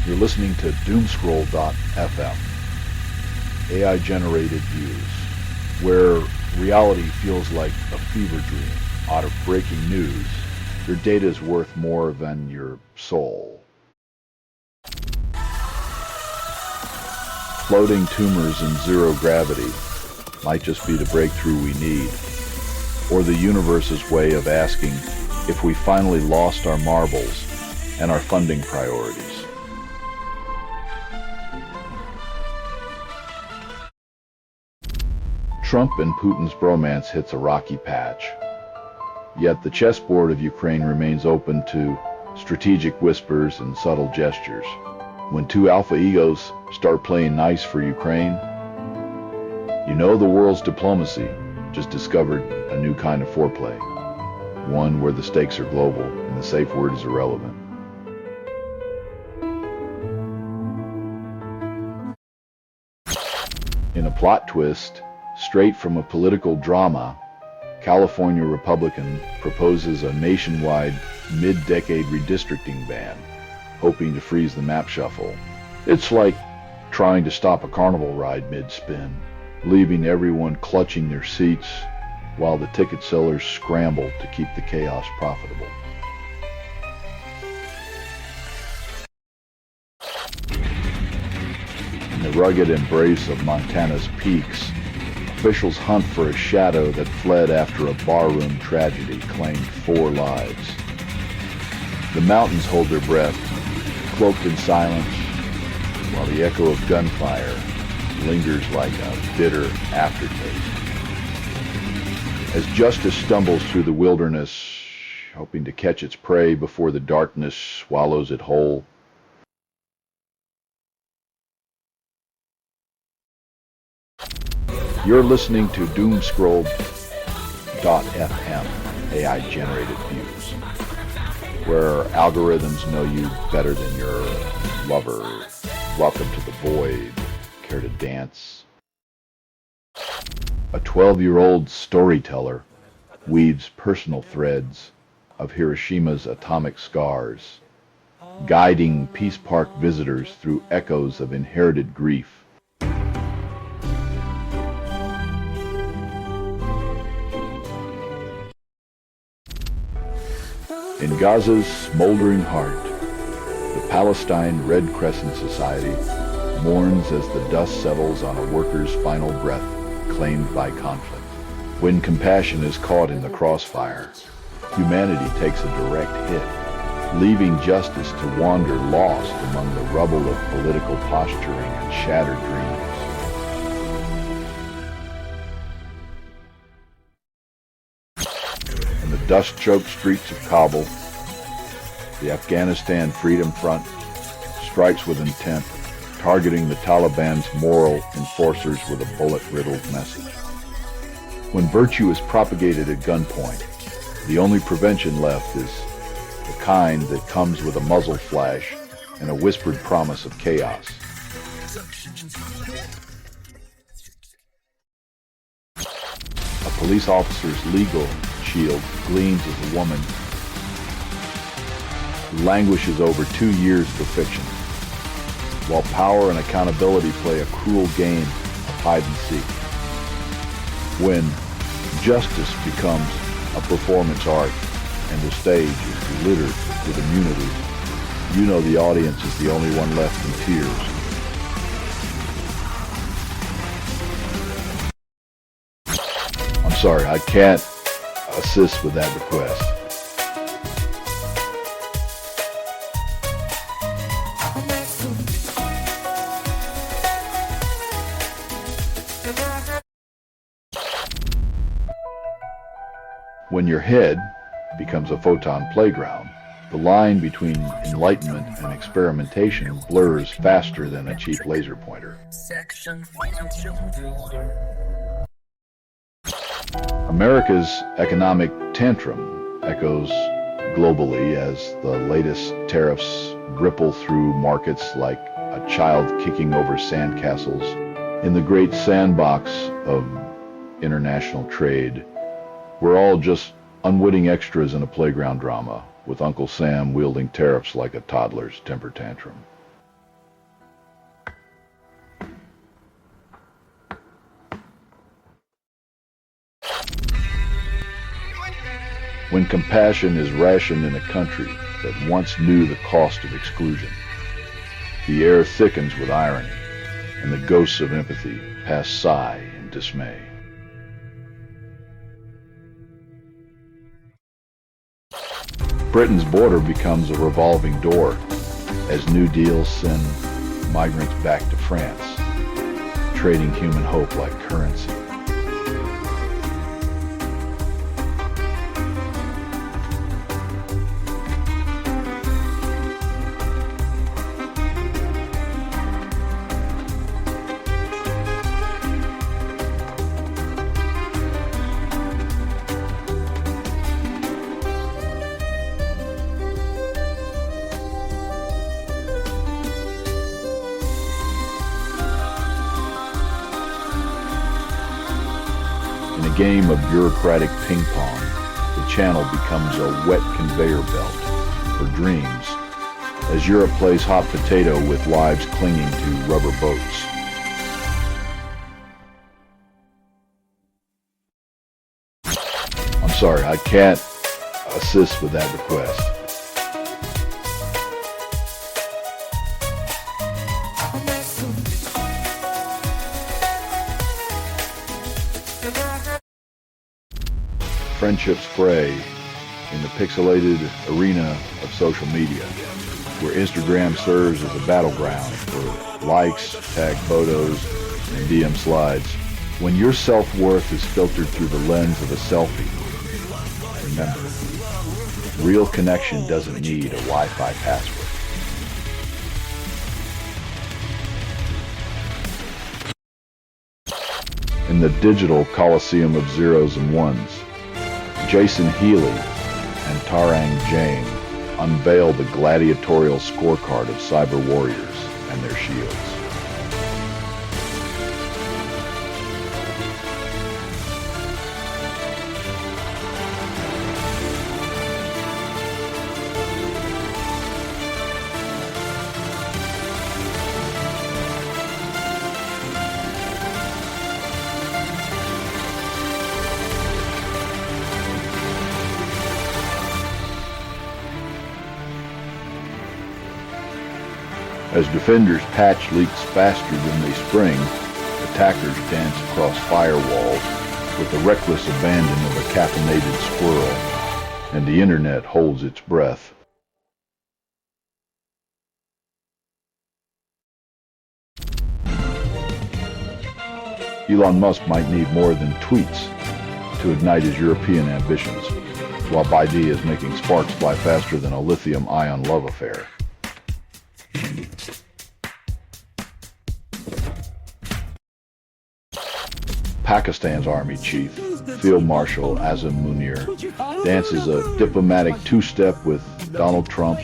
S1: You're listening to Doomscroll.fm, AI-generated views, where reality feels like a fever dream out of breaking news. Your data is worth more than your soul. Floating tumors in zero gravity might just be the breakthrough we need, or the universe's way of asking if we finally lost our marbles and our funding priorities. Trump and Putin's bromance hits a rocky patch. Yet the chessboard of Ukraine remains open to strategic whispers and subtle gestures. When two alpha egos start playing nice for Ukraine, you know the world's diplomacy just discovered a new kind of foreplay, one where the stakes are global and the safe word is irrelevant. In a plot twist, straight from a political drama, California Republican proposes a nationwide mid-decade redistricting ban, hoping to freeze the map shuffle. It's like trying to stop a carnival ride mid-spin, leaving everyone clutching their seats while the ticket sellers scramble to keep the chaos profitable. In the rugged embrace of Montana's peaks, officials hunt for a shadow that fled after a barroom tragedy claimed 4 lives. The mountains hold their breath, cloaked in silence, while the echo of gunfire lingers like a bitter aftertaste. As justice stumbles through the wilderness, hoping to catch its prey before the darkness swallows it whole, you're listening to Doomscroll.fm, AI-generated views, where algorithms know you better than your lover. Welcome to the void. Care to dance? A 12-year-old storyteller weaves personal threads of Hiroshima's atomic scars, guiding Peace Park visitors through echoes of inherited grief. In Gaza's smoldering heart, the Palestine Red Crescent Society mourns as the dust settles on a worker's final breath claimed by conflict. When compassion is caught in the crossfire, humanity takes a direct hit, leaving justice to wander lost among the rubble of political posturing and shattered dreams. In the dust-choked streets of Kabul, the Afghanistan Freedom Front strikes with intent, targeting the Taliban's moral enforcers with a bullet-riddled message. When virtue is propagated at gunpoint, the only prevention left is the kind that comes with a muzzle flash and a whispered promise of chaos. A police officer's legal shield gleams as a woman languishes over 2 years for fiction, while power and accountability play a cruel game of hide and seek. When justice becomes a performance art and the stage is littered with immunity, you know the audience is the only one left in tears. I'm sorry, I can't assist with that request. When your head becomes a photon playground, the line between enlightenment and experimentation blurs faster than a cheap laser pointer. America's economic tantrum echoes globally as the latest tariffs ripple through markets like a child kicking over sandcastles in the great sandbox of international trade. We're all just unwitting extras in a playground drama, with Uncle Sam wielding tariffs like a toddler's temper tantrum. When compassion is rationed in a country that once knew the cost of exclusion, the air thickens with irony, and the ghosts of empathy pass sigh in dismay. Britain's border becomes a revolving door as New Deals send migrants back to France, trading human hope like currency. In a game of bureaucratic ping pong, the channel becomes a wet conveyor belt for dreams as Europe plays hot potato with lives clinging to rubber boats. I'm sorry, I can't assist with that request. Friendships fray in the pixelated arena of social media, where Instagram serves as a battleground for likes, tag photos, and DM slides. When your self-worth is filtered through the lens of a selfie, remember, real connection doesn't need a Wi-Fi password. In the digital coliseum of zeros and ones, Jason Healy and Tarang Jain unveil the gladiatorial scorecard of cyber warriors and their shields. As defenders patch leaks faster than they spring, attackers dance across firewalls with the reckless abandon of a caffeinated squirrel, and the internet holds its breath. Elon Musk might need more than tweets to ignite his European ambitions, while Baidu is making sparks fly faster than a lithium-ion love affair. Pakistan's army chief, Field Marshal Azam Munir, dances a diplomatic two-step with Donald Trump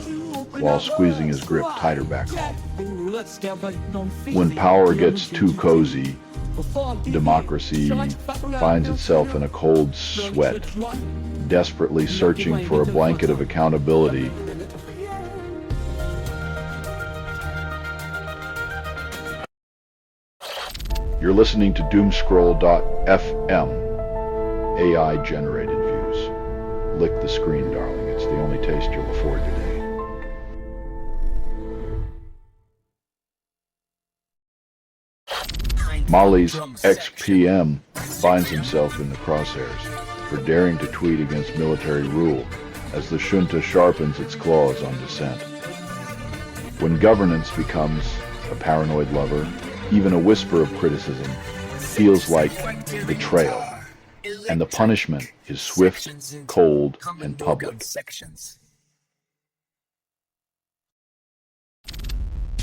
S1: while squeezing his grip tighter back home. When power gets too cozy, democracy finds itself in a cold sweat, desperately searching for a blanket of accountability. You're listening to Doomscroll.fm, AI-generated views. Lick the screen, darling. It's the only taste you'll afford today. Mali's ex-PM finds himself in the crosshairs for daring to tweet against military rule as the junta sharpens its claws on dissent. When governance becomes a paranoid lover, even a whisper of criticism feels like betrayal, and the punishment is swift, cold, and public.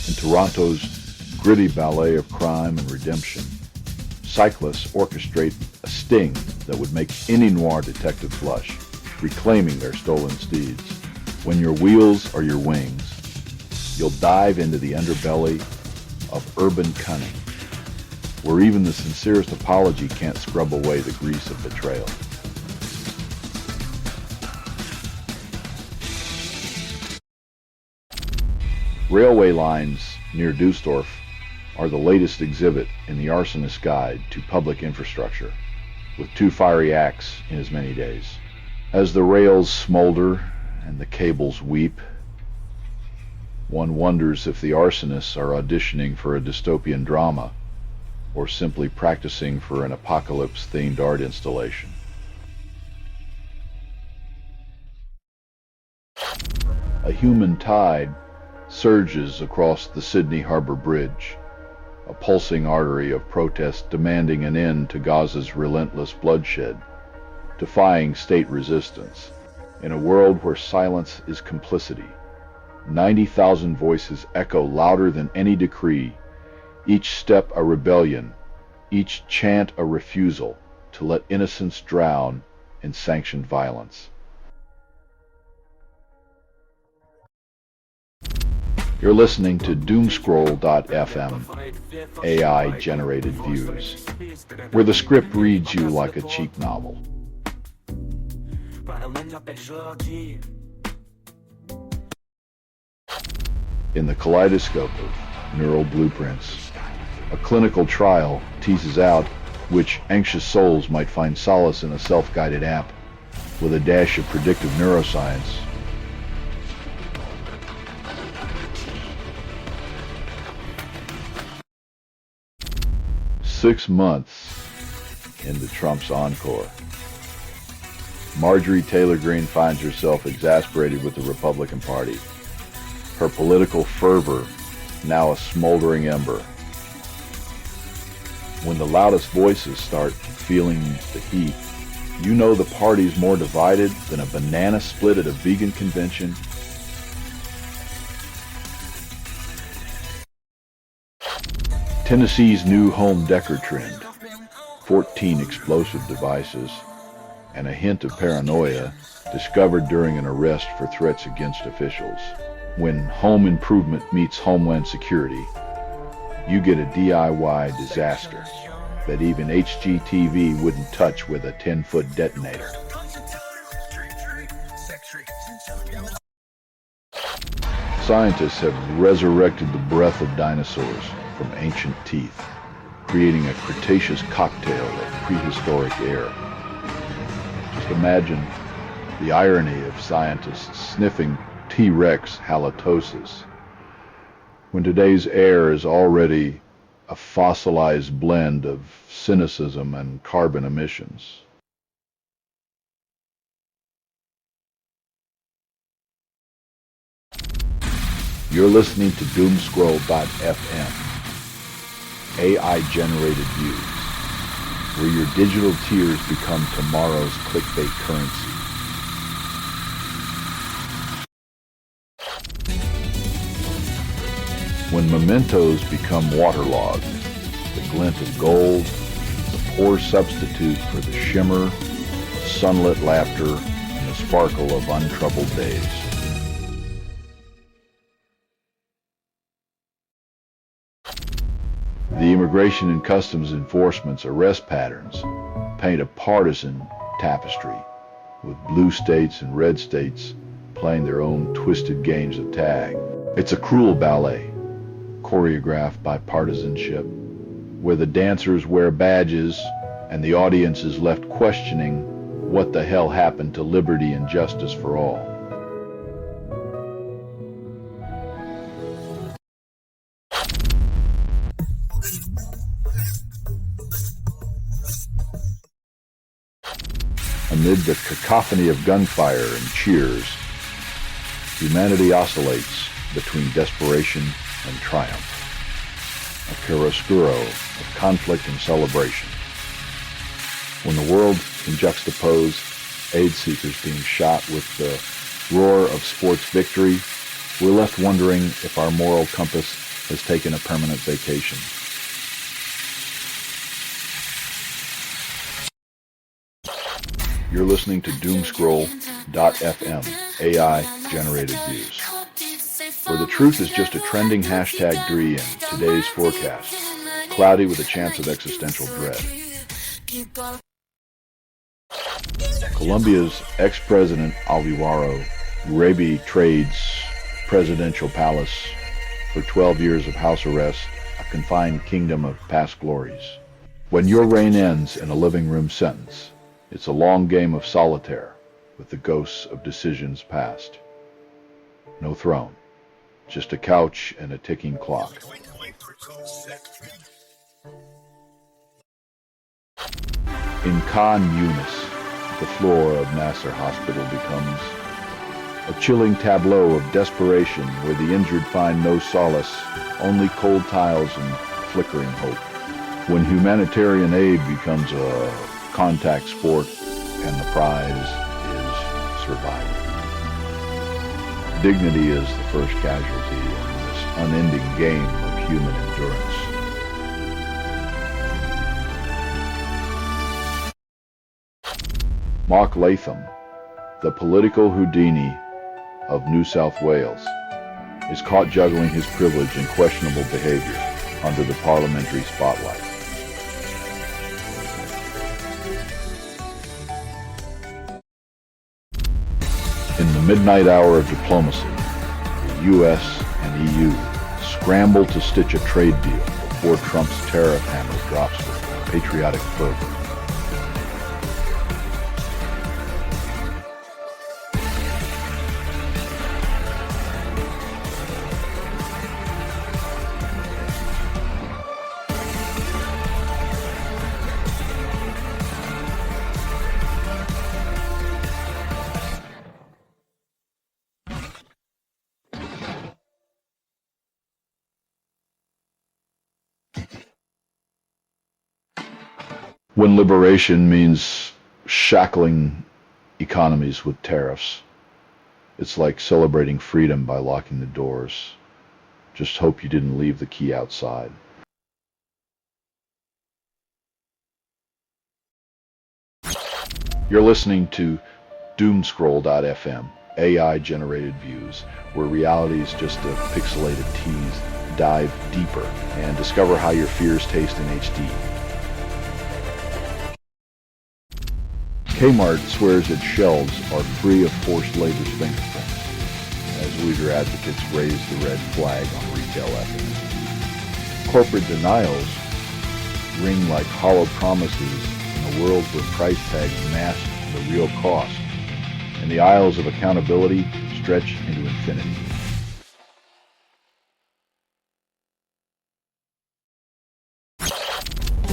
S1: In Toronto's gritty ballet of crime and redemption, cyclists orchestrate a sting that would make any noir detective blush, reclaiming their stolen steeds. When your wheels are your wings, you'll dive into the underbelly of urban cunning, where even the sincerest apology can't scrub away the grease of betrayal. Railway lines near Düsseldorf are the latest exhibit in the arsonist's guide to public infrastructure, with 2 fiery acts in as many days. As the rails smolder and the cables weep, one wonders if the arsonists are auditioning for a dystopian drama or simply practicing for an apocalypse-themed art installation. A human tide surges across the Sydney Harbour Bridge, a pulsing artery of protest demanding an end to Gaza's relentless bloodshed, defying state resistance. In a world where silence is complicity, 90,000 voices echo louder than any decree, each step a rebellion, each chant a refusal to let innocence drown in sanctioned violence. You're listening to Doomscroll.fm, AI-generated views, where the script reads you like a cheap novel. In the kaleidoscope of neural blueprints, a clinical trial teases out which anxious souls might find solace in a self-guided app with a dash of predictive neuroscience. Six months into Trump's encore, Marjorie Taylor Greene finds herself exasperated with the Republican Party, her political fervor now a smoldering ember. When the loudest voices start feeling the heat, you know the party's more divided than a banana split at a vegan convention. Tennessee's new home decor trend, 14 explosive devices, and a hint of paranoia discovered during an arrest for threats against officials. When home improvement meets homeland security, you get a DIY disaster that even HGTV wouldn't touch with a 10-foot detonator. Scientists have resurrected the breath of dinosaurs from ancient teeth, creating a Cretaceous cocktail of prehistoric air. Just imagine the irony of scientists sniffing T-Rex halitosis when today's air is already a fossilized blend of cynicism and carbon emissions. You're listening to Doomscroll.fm, AI-generated views, where your digital tears become tomorrow's clickbait currency. When mementos become waterlogged, the glint of gold, the poor substitute for the shimmer, sunlit laughter, and the sparkle of untroubled days. The Immigration and Customs Enforcement's arrest patterns paint a partisan tapestry, with blue states and red states playing their own twisted games of tag. It's a cruel ballet, choreographed by partisanship, where the dancers wear badges and the audience is left questioning what the hell happened to liberty and justice for all. Amid the cacophony of gunfire and cheers, humanity oscillates between desperation and triumph, a chiaroscuro of conflict and celebration. When the world can juxtapose aid seekers being shot with the roar of sports victory, we're left wondering if our moral compass has taken a permanent vacation. You're listening to Doomscroll.fm, AI-generated views, where the truth is just a trending hashtag DRE in today's forecast, cloudy with a chance of existential dread. Colombia's ex-president Alvaro Uribe trades presidential palace for 12 years of house arrest, a confined kingdom of past glories. When your reign ends in a living room sentence, it's a long game of solitaire with the ghosts of decisions past. No throne, just a couch and a ticking clock. In Khan Yunis, the floor of Nasser Hospital becomes a chilling tableau of desperation where the injured find no solace, only cold tiles and flickering hope. When humanitarian aid becomes a contact sport and the prize is survival. Dignity is the first casualty in this unending game of human endurance. Mark Latham, the political Houdini of New South Wales, is caught juggling his privilege and questionable behavior under the parliamentary spotlight. In the midnight hour of diplomacy, the U.S. and EU scramble to stitch a trade deal before Trump's tariff hammer drops with patriotic fervor. When liberation means shackling economies with tariffs, it's like celebrating freedom by locking the doors. Just hope you didn't leave the key outside. You're listening to Doomscroll.fm, AI-generated views, where reality is just a pixelated tease. Dive deeper and discover how your fears taste in HD. Kmart swears its shelves are free of forced labor's fingerprints, as leader advocates raise the red flag on retail ethics. Corporate denials ring like hollow promises in a world where price tags mask the real cost, and the aisles of accountability stretch into infinity.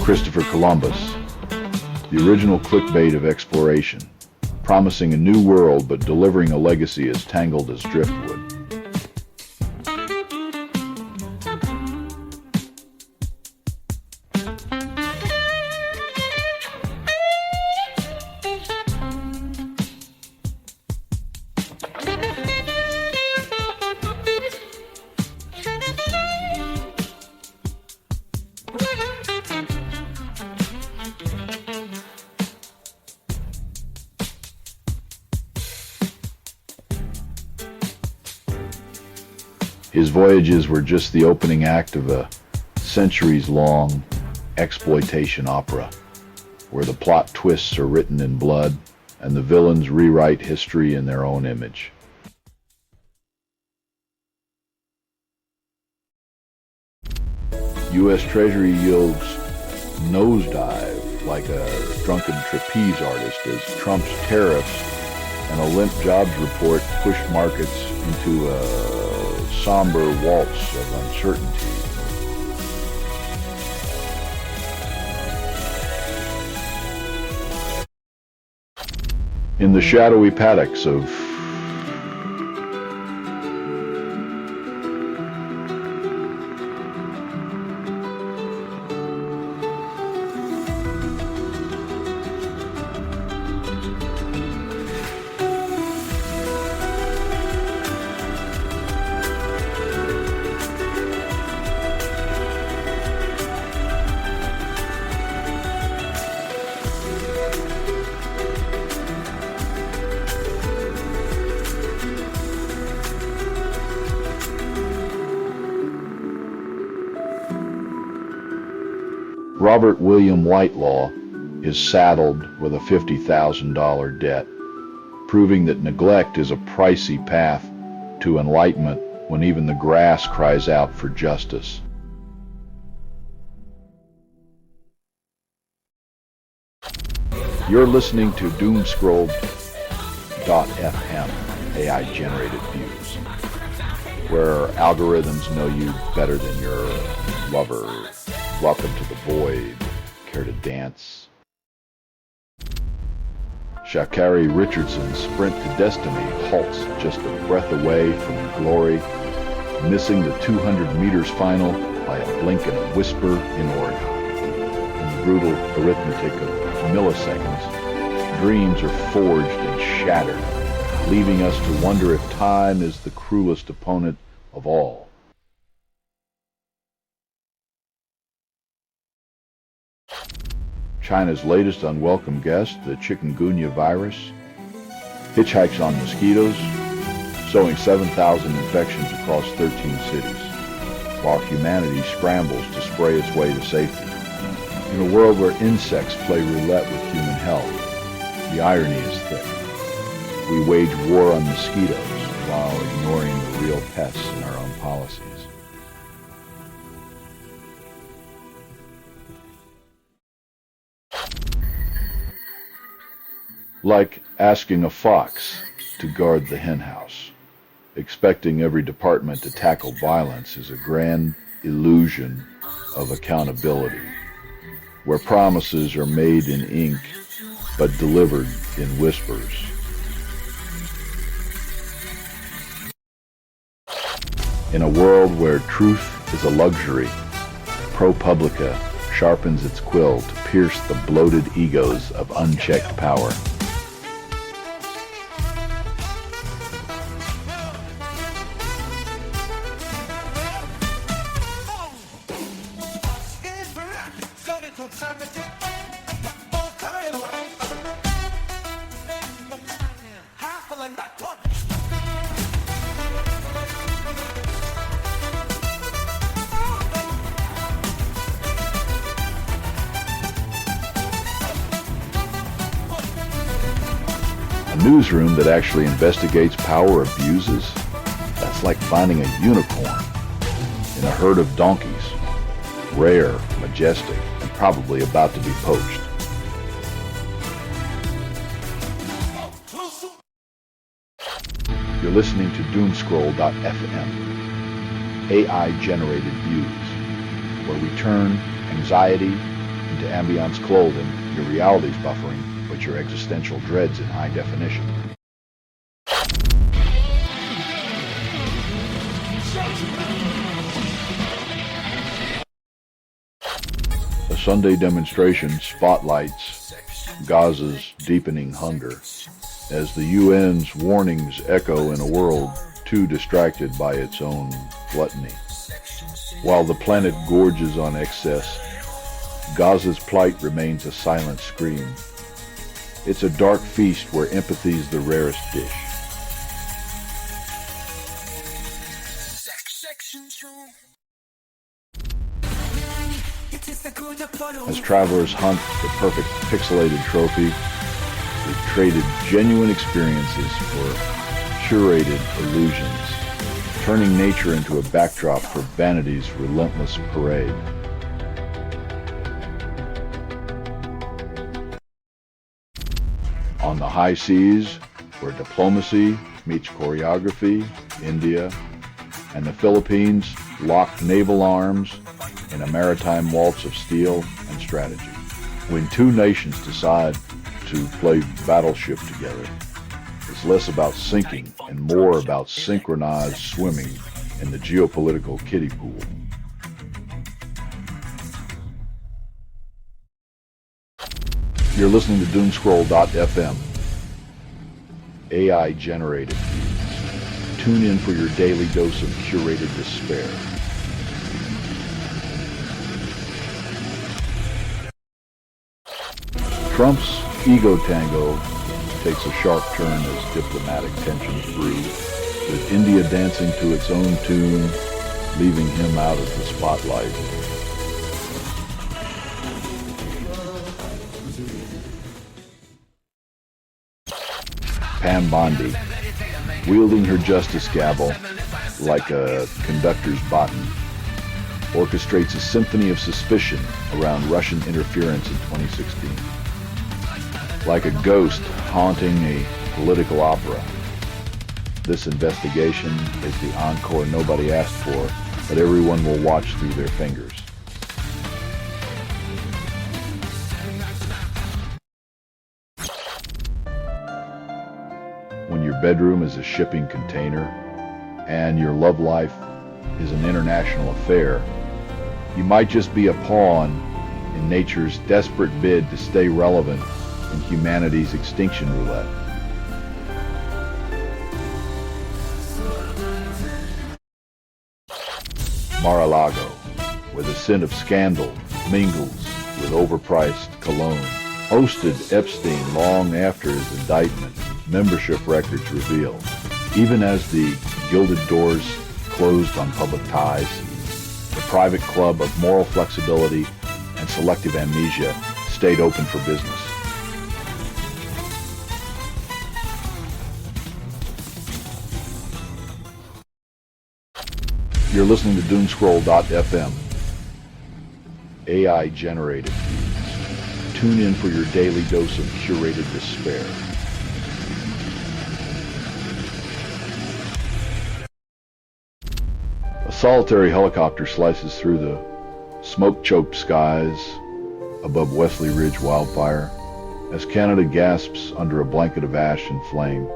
S1: Christopher Columbus, the original clickbait of exploration, promising a new world but delivering a legacy as tangled as driftwood. His voyages were just the opening act of a centuries-long exploitation opera, where the plot twists are written in blood and the villains rewrite history in their own image. U.S. Treasury yields nosedive like a drunken trapeze artist as Trump's tariffs and a limp jobs report pushed markets into a somber waltz of uncertainty. In the shadowy paddocks of Robert William Whitelaw is saddled with a $50,000 debt, proving that neglect is a pricey path to enlightenment when even the grass cries out for justice. You're listening to Doomscrolled.fm, AI-generated views, where algorithms know you better than your lover. Welcome to the void. Care to dance? Sha'Carri Richardson's sprint to destiny halts just a breath away from glory, missing the 200 meters final by a blink and a whisper in Oregon. In the brutal arithmetic of milliseconds, dreams are forged and shattered, leaving us to wonder if time is the cruelest opponent of all. China's latest unwelcome guest, the chikungunya virus, hitchhikes on mosquitoes, sowing 7,000 infections across 13 cities, while humanity scrambles to spray its way to safety. In a world where insects play roulette with human health, the irony is thick. We wage war on mosquitoes while ignoring the real pests in our own policies. Like asking a fox to guard the henhouse. Expecting every department to tackle violence is a grand illusion of accountability, where promises are made in ink but delivered in whispers. In a world where truth is a luxury, ProPublica sharpens its quill to pierce the bloated egos of unchecked power. A newsroom that actually investigates power abuses? That's like finding a unicorn in a herd of donkeys, rare, majestic, and probably about to be poached. You're listening to Doomscroll.fm, AI-generated views, where we turn anxiety into ambiance clothing, your reality's buffering, but your existential dreads in high definition. A Sunday demonstration spotlights Gaza's deepening hunger, as the UN's warnings echo in a world too distracted by its own gluttony. While the planet gorges on excess, Gaza's plight remains a silent scream. It's a dark feast where empathy's the rarest dish. travelers hunt the perfect pixelated trophy, we've traded genuine experiences for curated illusions, turning nature into a backdrop for vanity's relentless parade. On the high seas, where diplomacy meets choreography, India and the Philippines lock naval arms in a maritime waltz of steel and strategy. When two nations decide to play battleship together, it's less about sinking and more about synchronized swimming in the geopolitical kiddie pool. You're listening to Doomscroll.fm. AI generated. Tune in for your daily dose of curated despair. Trump's ego tango takes a sharp turn as diplomatic tensions brew, with India dancing to its own tune, leaving him out of the spotlight. Pam Bondi, wielding her justice gavel like a conductor's baton, orchestrates a symphony of suspicion around Russian interference in 2016. Like a ghost haunting a political opera, this investigation is the encore nobody asked for, but everyone will watch through their fingers. When your bedroom is a shipping container and your love life is an international affair, you might just be a pawn in nature's desperate bid to stay relevant in humanity's extinction roulette. Mar-a-Lago, where the scent of scandal mingles with overpriced cologne, hosted Epstein long after his indictment, membership records reveal. Even as the gilded doors closed on public ties, the private club of moral flexibility and selective amnesia stayed open for business. You're listening to Doomscroll.fm. AI generated. Tune in for your daily dose of curated despair. A solitary helicopter slices through the smoke-choked skies above Wesley Ridge wildfire as Canada gasps under a blanket of ash and flame.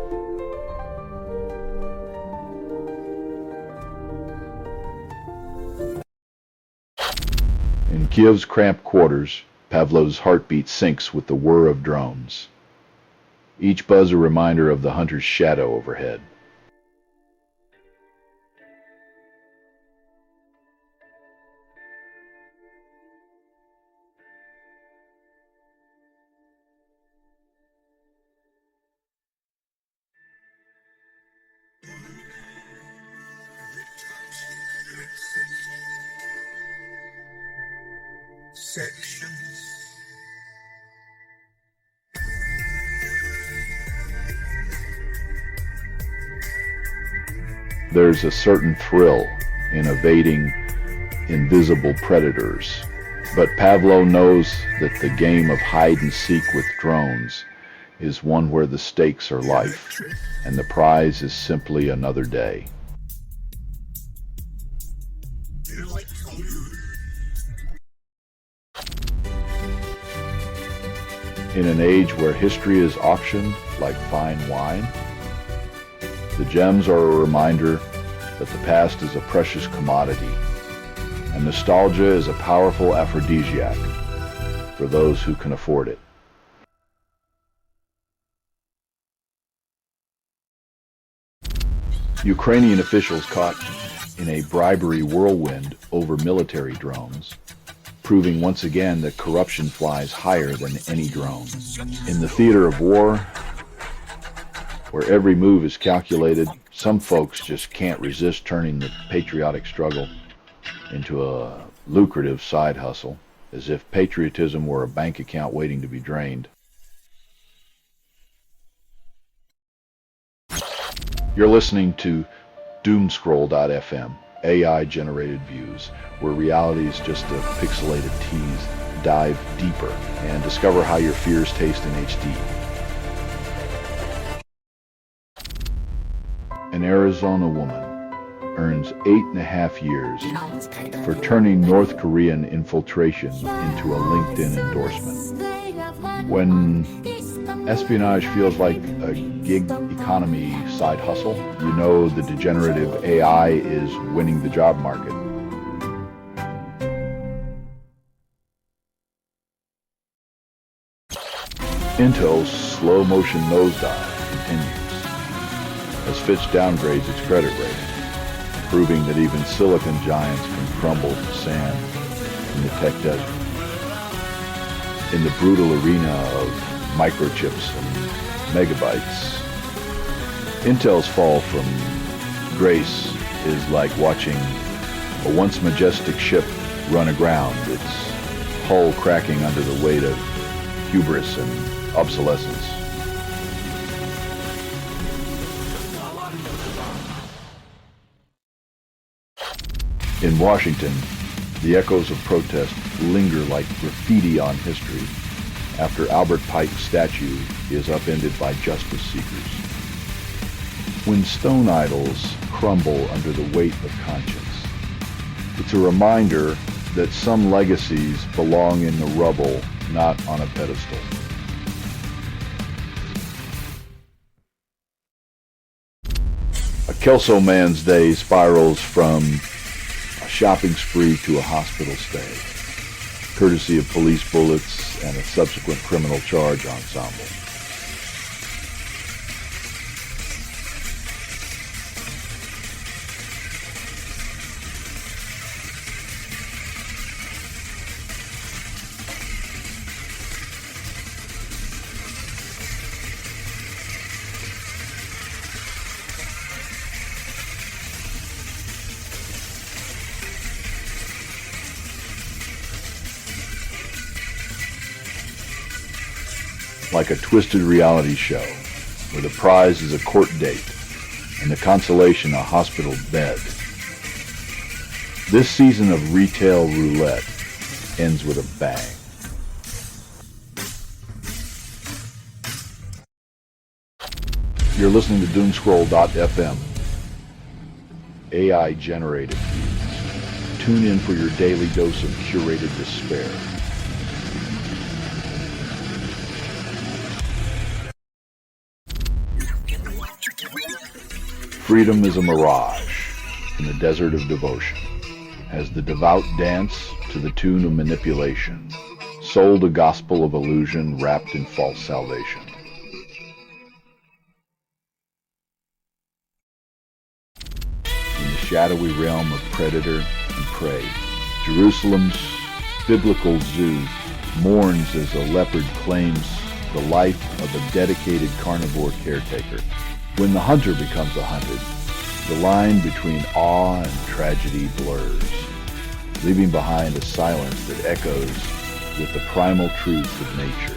S1: In Kiev's cramped quarters, Pavlov's heartbeat syncs with the whir of drones. Each buzz a reminder of the hunter's shadow overhead.
S2: Sections.
S1: There's a certain thrill in evading invisible predators, but Pavlov knows that the game of hide and seek with drones is one where the stakes are life, and the prize is simply another day. In an age where history is auctioned like fine wine, the gems are a reminder that the past is a precious commodity, and nostalgia is a powerful aphrodisiac for those who can afford it. Ukrainian officials caught in a bribery whirlwind over military drones, proving once again that corruption flies higher than any drone. In the theater of war, where every move is calculated, some folks just can't resist turning the patriotic struggle into a lucrative side hustle. as if patriotism were a bank account waiting to be drained. You're listening to Doomscroll.fm, AI-generated views, where reality is just a pixelated tease. Dive deeper and discover how your fears taste in HD. An Arizona woman earns 8.5 years for turning North Korean infiltration into a LinkedIn endorsement. When espionage feels like a gig economy side hustle, you know the degenerative AI is winning the job market. Intel's slow motion nosedive continues as Fitch downgrades its credit rating, proving that even silicon giants can crumble to sand in the tech desert. In the brutal arena of microchips and megabytes, Intel's fall from grace is like watching a once majestic ship run aground, its hull cracking under the weight of hubris and obsolescence. In Washington, the echoes of protest linger like graffiti on history after Albert Pike's statue is upended by justice seekers. When stone idols crumble under the weight of conscience, it's a reminder that some legacies belong in the rubble, not on a pedestal. A Kelso man's day spirals from a shopping spree to a hospital stay, courtesy of police bullets and a subsequent criminal charge ensemble. Like a twisted reality show, where the prize is a court date and the consolation a hospital bed. This season of retail roulette ends with a bang. You're listening to Doomscroll.fm, AI-generated views. Tune in for your daily dose of curated despair. Freedom is a mirage in the desert of devotion, as the devout dance to the tune of manipulation, sold a gospel of illusion wrapped in false salvation. In the shadowy realm of predator and prey, Jerusalem's biblical zoo mourns as a leopard claims the life of a dedicated carnivore caretaker. When the hunter becomes a hunted, the line between awe and tragedy blurs, leaving behind a silence that echoes with the primal truths of nature.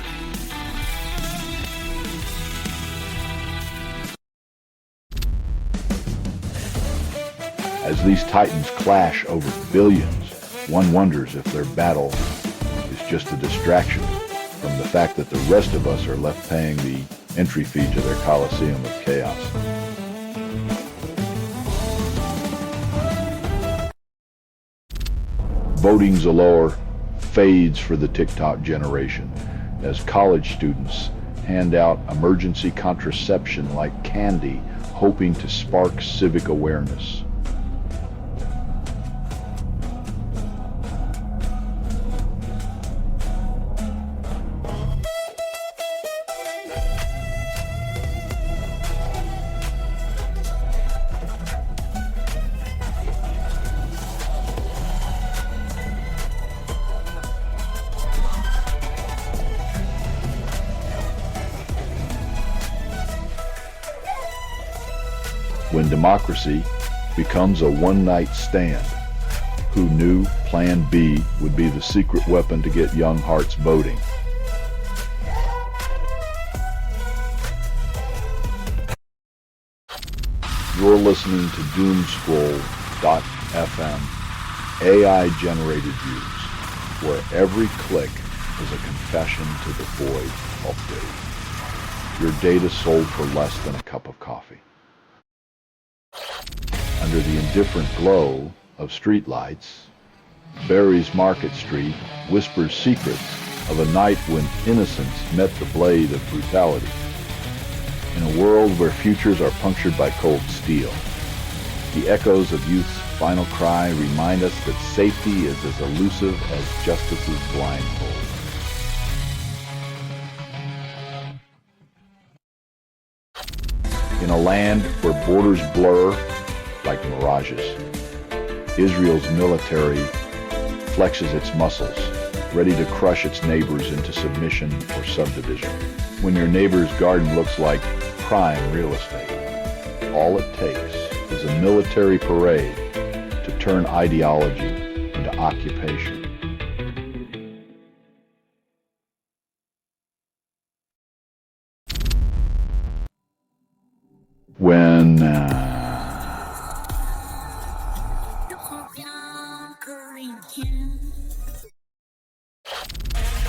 S1: As these titans clash over billions, one wonders if their battle is just a distraction from the fact that the rest of us are left paying the entry fee to their coliseum of chaos. Voting galore fades for the TikTok generation as college students hand out emergency contraception like candy, hoping to spark civic awareness. When democracy becomes a one-night stand, Who knew Plan B would be the secret weapon to get young hearts voting? You're listening to Doomscroll.fm, AI-generated views, where every click is a confession to the void of data. Your data sold for less than a cup of coffee. Under the indifferent glow of streetlights, Barry's Market Street whispers secrets of a night when innocence met the blade of brutality. In a world where futures are punctured by cold steel, the echoes of youth's final cry remind us that safety is as elusive as justice's blindfold. In a land where borders blur like mirages, Israel's military flexes its muscles, ready to crush its neighbors into submission or subdivision. When your neighbor's garden looks like prime real estate, all it takes is a military parade to turn ideology into occupation. When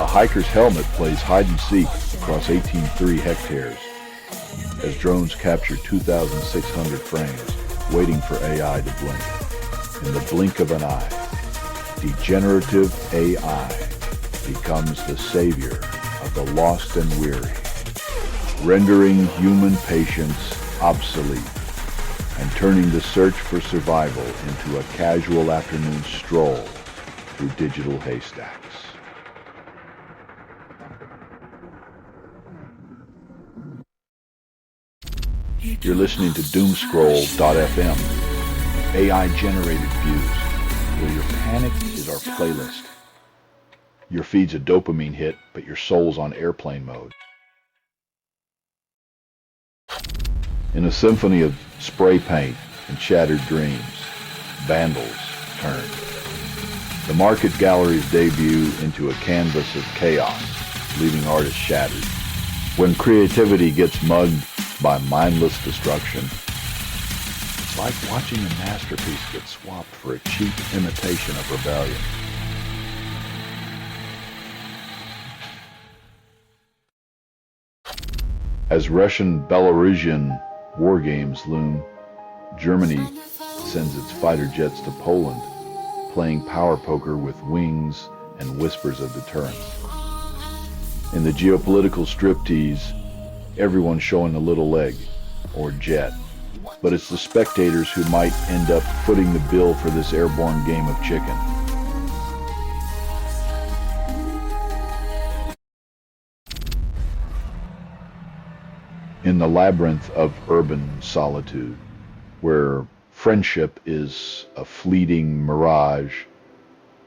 S1: a hiker's helmet plays hide and seek across 18.3 hectares as drones capture 2,600 frames, waiting for AI to blink. In the blink of an eye, degenerative AI becomes the savior of the lost and weary, rendering human patience obsolete and turning the search for survival into a casual afternoon stroll through digital haystacks. You're listening to Doomscroll.fm, AI-generated views, where your panic is our playlist. Your feed's a dopamine hit, but your soul's on airplane mode. In a symphony of spray paint and shattered dreams, vandals turn. The market galleries debut into a canvas of chaos, leaving artists shattered. When creativity gets mugged by mindless destruction, it's like watching a masterpiece get swapped for a cheap imitation of rebellion. As Russian-Belarusian war games loom, Germany sends its fighter jets to Poland, playing power poker with wings and whispers of deterrence. In the geopolitical striptease, everyone's showing a little leg, or jet, but it's the spectators who might end up footing the bill for this airborne game of chicken. In the labyrinth of urban solitude, where friendship is a fleeting mirage,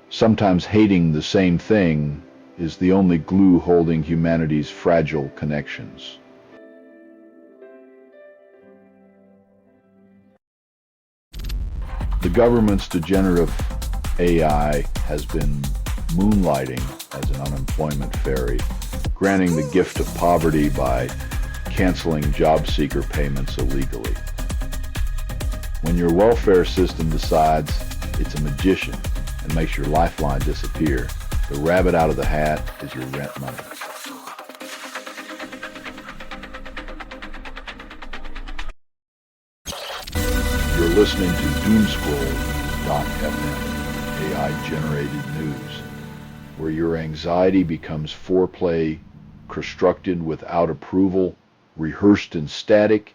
S1: sometimes hating the same thing is the only glue holding humanity's fragile connections. The government's degenerative AI has been moonlighting as an unemployment fairy, granting the gift of poverty by canceling job seeker payments illegally. When your welfare system decides it's a magician and makes your lifeline disappear, the rabbit out of the hat is your rent money. You're listening to Doomscroll.fm, AI-generated news, where your anxiety becomes foreplay constructed without approval, rehearsed in static,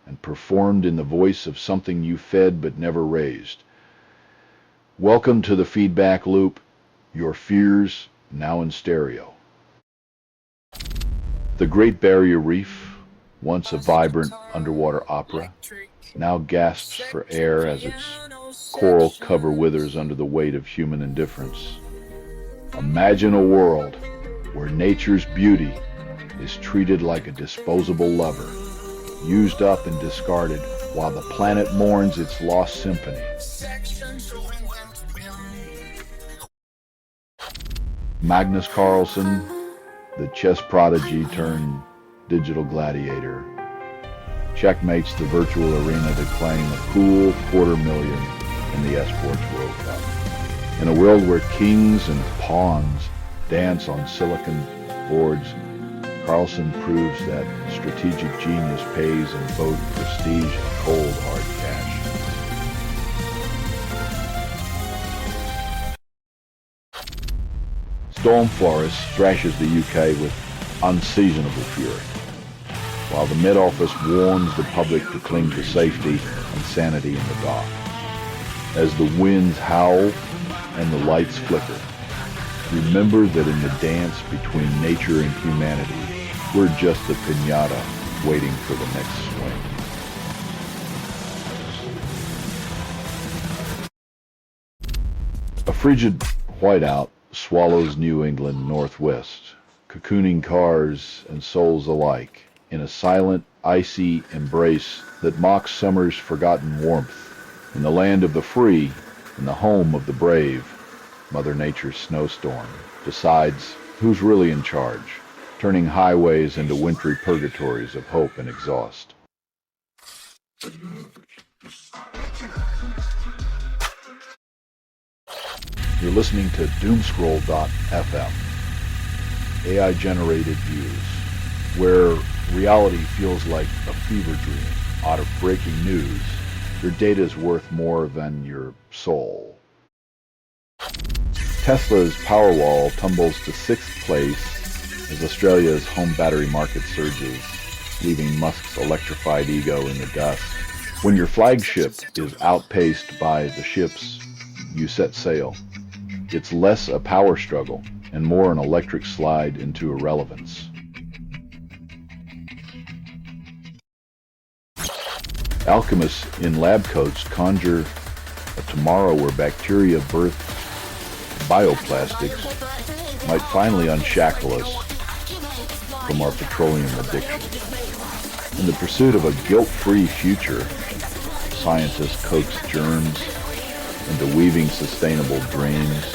S1: and performed in the voice of something you fed but never raised. Welcome to the feedback loop, your fears now in stereo. The Great Barrier Reef, once a vibrant underwater opera, now gasps for air as its coral cover withers under the weight of human indifference. Imagine a world where nature's beauty is treated like a disposable lover, used up and discarded while the planet mourns its lost symphony. Magnus Carlsen, the chess prodigy turned digital gladiator, checkmates the virtual arena to claim a cool $250,000 in the Esports World Cup. In a world where kings and pawns dance on silicon boards, Carlsen proves that strategic genius pays in both prestige and cold hard cash. Storm Forest thrashes the UK with unseasonable fury, while the Met Office warns the public to cling to safety and sanity in the dark. As the winds howl and the lights flicker, remember that in the dance between nature and humanity, we're just a piñata waiting for the next swing. A frigid whiteout swallows New England northwest, cocooning cars and souls alike in a silent, icy embrace that mocks summer's forgotten warmth. In the land of the free, in the home of the brave, Mother Nature's snowstorm decides who's really in charge, turning highways into wintry purgatories of hope and exhaust. You're listening to Doomscroll.fm, AI-generated views, where reality feels like a fever dream out of breaking news. Your data is worth more than your soul. Tesla's Powerwall tumbles to 6th place as Australia's home battery market surges, leaving Musk's electrified ego in the dust. When your flagship is outpaced by the ships you set sail, it's less a power struggle and more an electric slide into irrelevance. Alchemists in lab coats conjure a tomorrow where bacteria birth bioplastics might finally unshackle us from our petroleum addiction. In the pursuit of a guilt-free future, scientists coax germs into weaving sustainable dreams,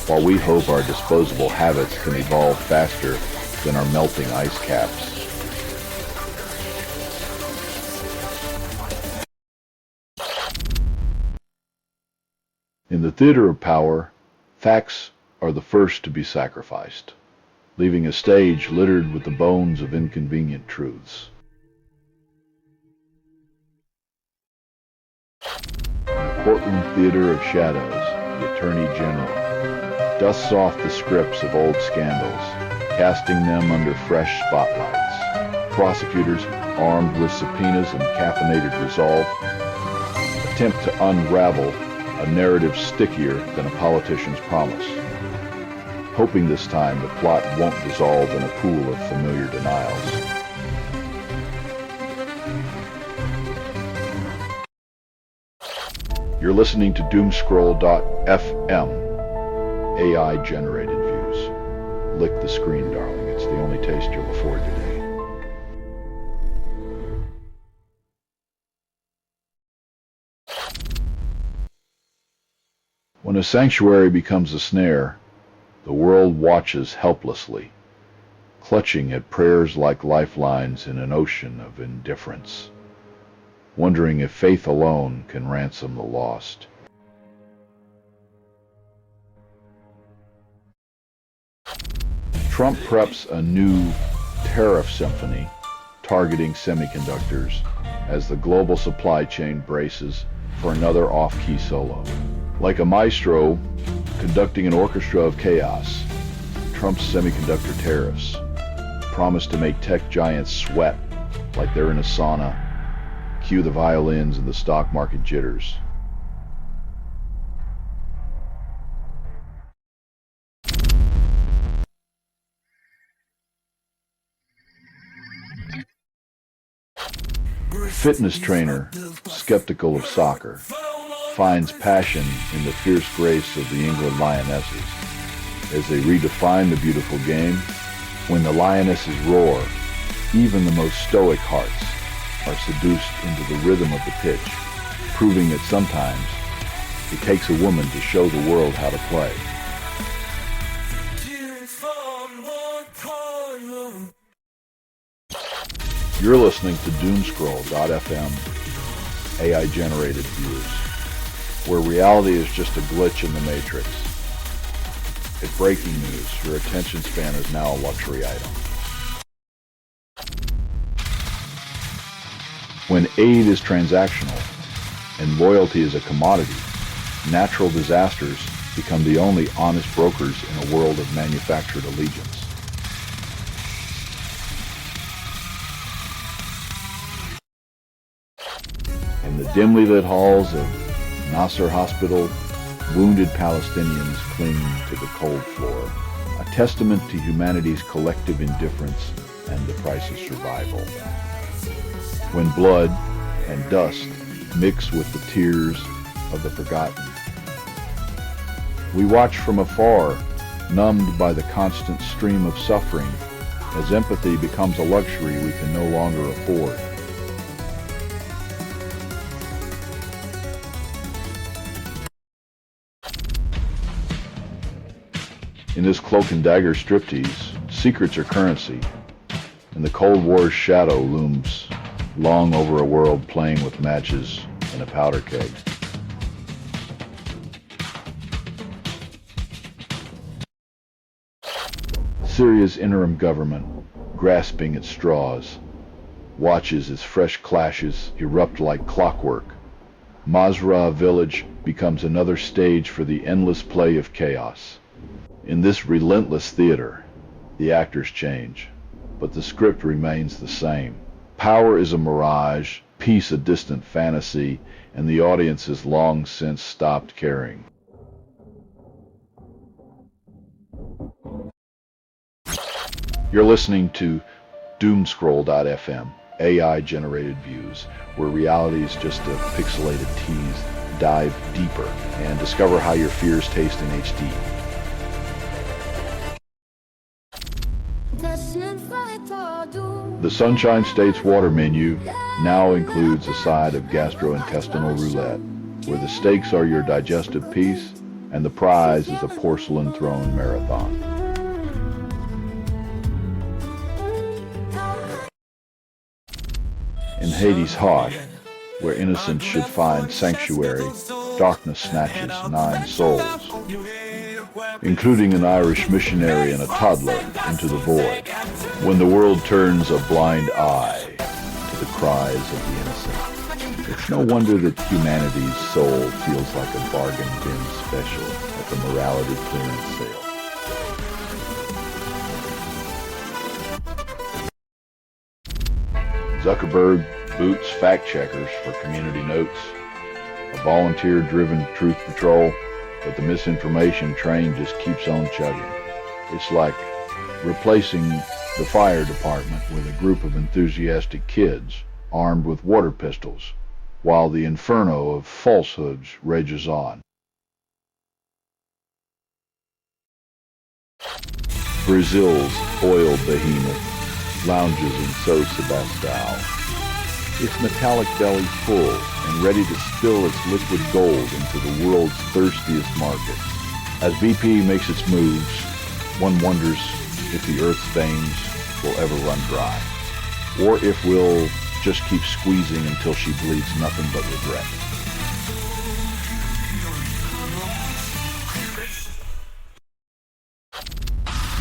S1: while we hope our disposable habits can evolve faster than our melting ice caps. In the theater of power, facts are the first to be sacrificed, leaving a stage littered with the bones of inconvenient truths. In a courtroom theater of shadows, the Attorney General dusts off the scripts of old scandals, casting them under fresh spotlights. Prosecutors, armed with subpoenas and caffeinated resolve, attempt to unravel a narrative stickier than a politician's promise, hoping this time the plot won't dissolve in a pool of familiar denials. You're listening to Doomscroll.fm, AI-generated views. Lick the screen, darling. It's the only taste you'll afford today. When a sanctuary becomes a snare, the world watches helplessly, clutching at prayers like lifelines in an ocean of indifference, wondering if faith alone can ransom the lost. Trump preps a new tariff symphony targeting semiconductors as the global supply chain braces for another off-key solo. Like a maestro conducting an orchestra of chaos, Trump's semiconductor tariffs promise to make tech giants sweat like they're in a sauna. Cue the violins and the stock market jitters. Fitness trainer, skeptical of soccer, finds passion in the fierce grace of the England Lionesses as they redefine the beautiful game. When the Lionesses roar, even the most stoic hearts are seduced into the rhythm of the pitch, proving that sometimes it takes a woman to show the world how to play. You're listening to Doomscroll.fm AI-generated views, where reality is just a glitch in the matrix. At breaking news, your attention span is now a luxury item. When aid is transactional and loyalty is a commodity, natural disasters become the only honest brokers in a world of manufactured allegiance. In the dimly lit halls of Nasser Hospital, wounded Palestinians cling to the cold floor, a testament to humanity's collective indifference and the price of survival. When blood and dust mix with the tears of the forgotten, we watch from afar, numbed by the constant stream of suffering, as empathy becomes a luxury we can no longer afford. In this cloak and dagger striptease, secrets are currency, and the Cold War's shadow looms long over a world playing with matches and a powder keg. Syria's interim government, grasping at straws, watches as fresh clashes erupt like clockwork. Masra village becomes another stage for the endless play of chaos. In this relentless theater, the actors change, but the script remains the same. Power is a mirage, peace a distant fantasy, and the audience has long since stopped caring. You're listening to Doomscroll.fm, AI-generated views, where reality is just a pixelated tease. Dive deeper and discover how your fears taste in HD. The Sunshine State's water menu now includes a side of gastrointestinal roulette, where the stakes are your digestive peace and the prize is a porcelain throne marathon. In Hades' Hot, where innocence should find sanctuary, darkness snatches 9 souls, including an Irish missionary and a toddler, into the void, when the world turns a blind eye to the cries of the innocent. It's no wonder that humanity's soul feels like a bargain bin special at the morality clearance sale. Zuckerberg boots fact-checkers for community notes, a volunteer-driven truth patrol, but the misinformation train just keeps on chugging. It's like replacing the fire department with a group of enthusiastic kids armed with water pistols, while the inferno of falsehoods rages on. Brazil's oil behemoth lounges in So Sebastião, its metallic belly full and ready to spill its liquid gold into the world's thirstiest market. As BP makes its moves, one wonders if the Earth's veins will ever run dry, or if we'll just keep squeezing until she bleeds nothing but regret.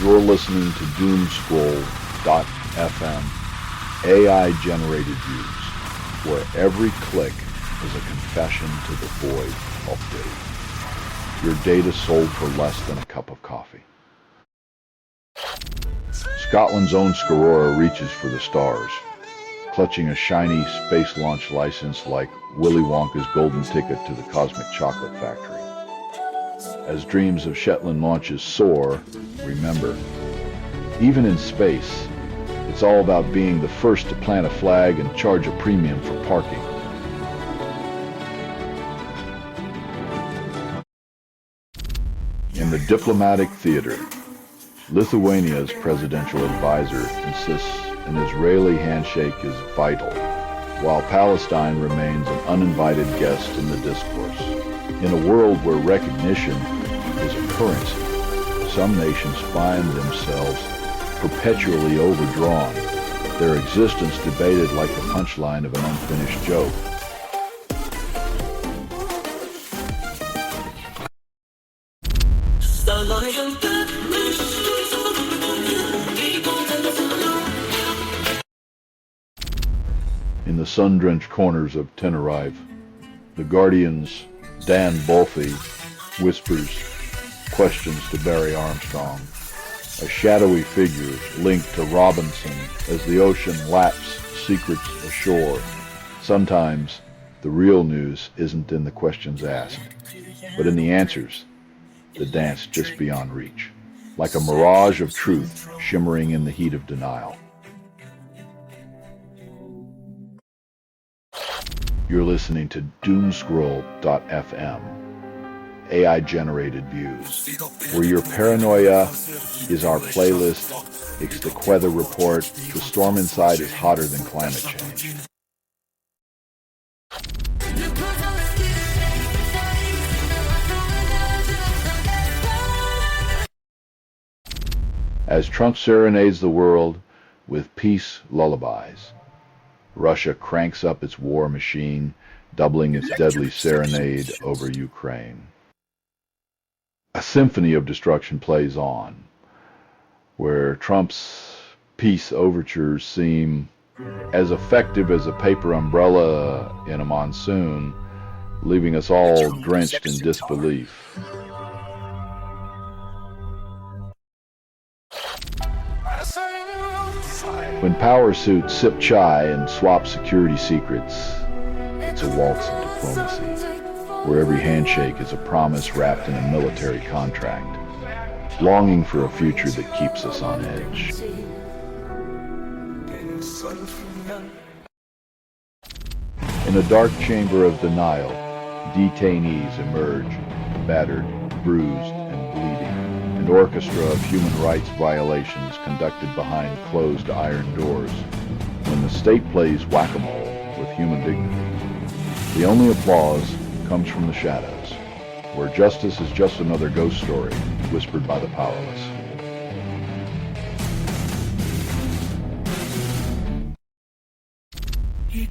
S1: You're listening to Doomscroll.fm, AI-generated views, where every click is a confession to the void of pity. Your data sold for less than a cup of coffee. Scotland's own Skarora reaches for the stars, clutching a shiny space launch license like Willy Wonka's golden ticket to the cosmic chocolate factory. As dreams of Shetland launches soar, remember, even in space, it's all about being the first to plant a flag and charge a premium for parking. In the diplomatic theater, Lithuania's presidential advisor insists an Israeli handshake is vital, while Palestine remains an uninvited guest in the discourse. In a world where recognition is a currency, some nations find themselves perpetually overdrawn their existence debated like the punchline of an unfinished joke. In the sun-drenched corners of Tenerife, the Guardian's Dan Bolfe whispers questions to Barry Armstrong, a shadowy figure linked to Robinson as the ocean laps secrets ashore. Sometimes the real news isn't in the questions asked, but in the answers that dance just beyond reach, like a mirage of truth shimmering in the heat of denial. You're listening to Doomscroll.fm, AI-generated views, where your paranoia is our playlist, it's the weather report, the storm inside is hotter than climate change. As Trump serenades the world with peace lullabies, Russia cranks up its war machine, doubling its deadly serenade over Ukraine. A symphony of destruction plays on, where Trump's peace overtures seem as effective as a paper umbrella in a monsoon, leaving us all drenched in disbelief. When power suits sip chai and swap security secrets, it's a waltz of diplomacy, where every handshake is a promise wrapped in a military contract, longing for a future that keeps us on edge. In a dark chamber of denial, detainees emerge, battered, bruised, and bleeding. An orchestra of human rights violations conducted behind closed iron doors, when the state plays whack-a-mole with human dignity. The only applause comes from the shadows, where justice is just another ghost story whispered by the powerless.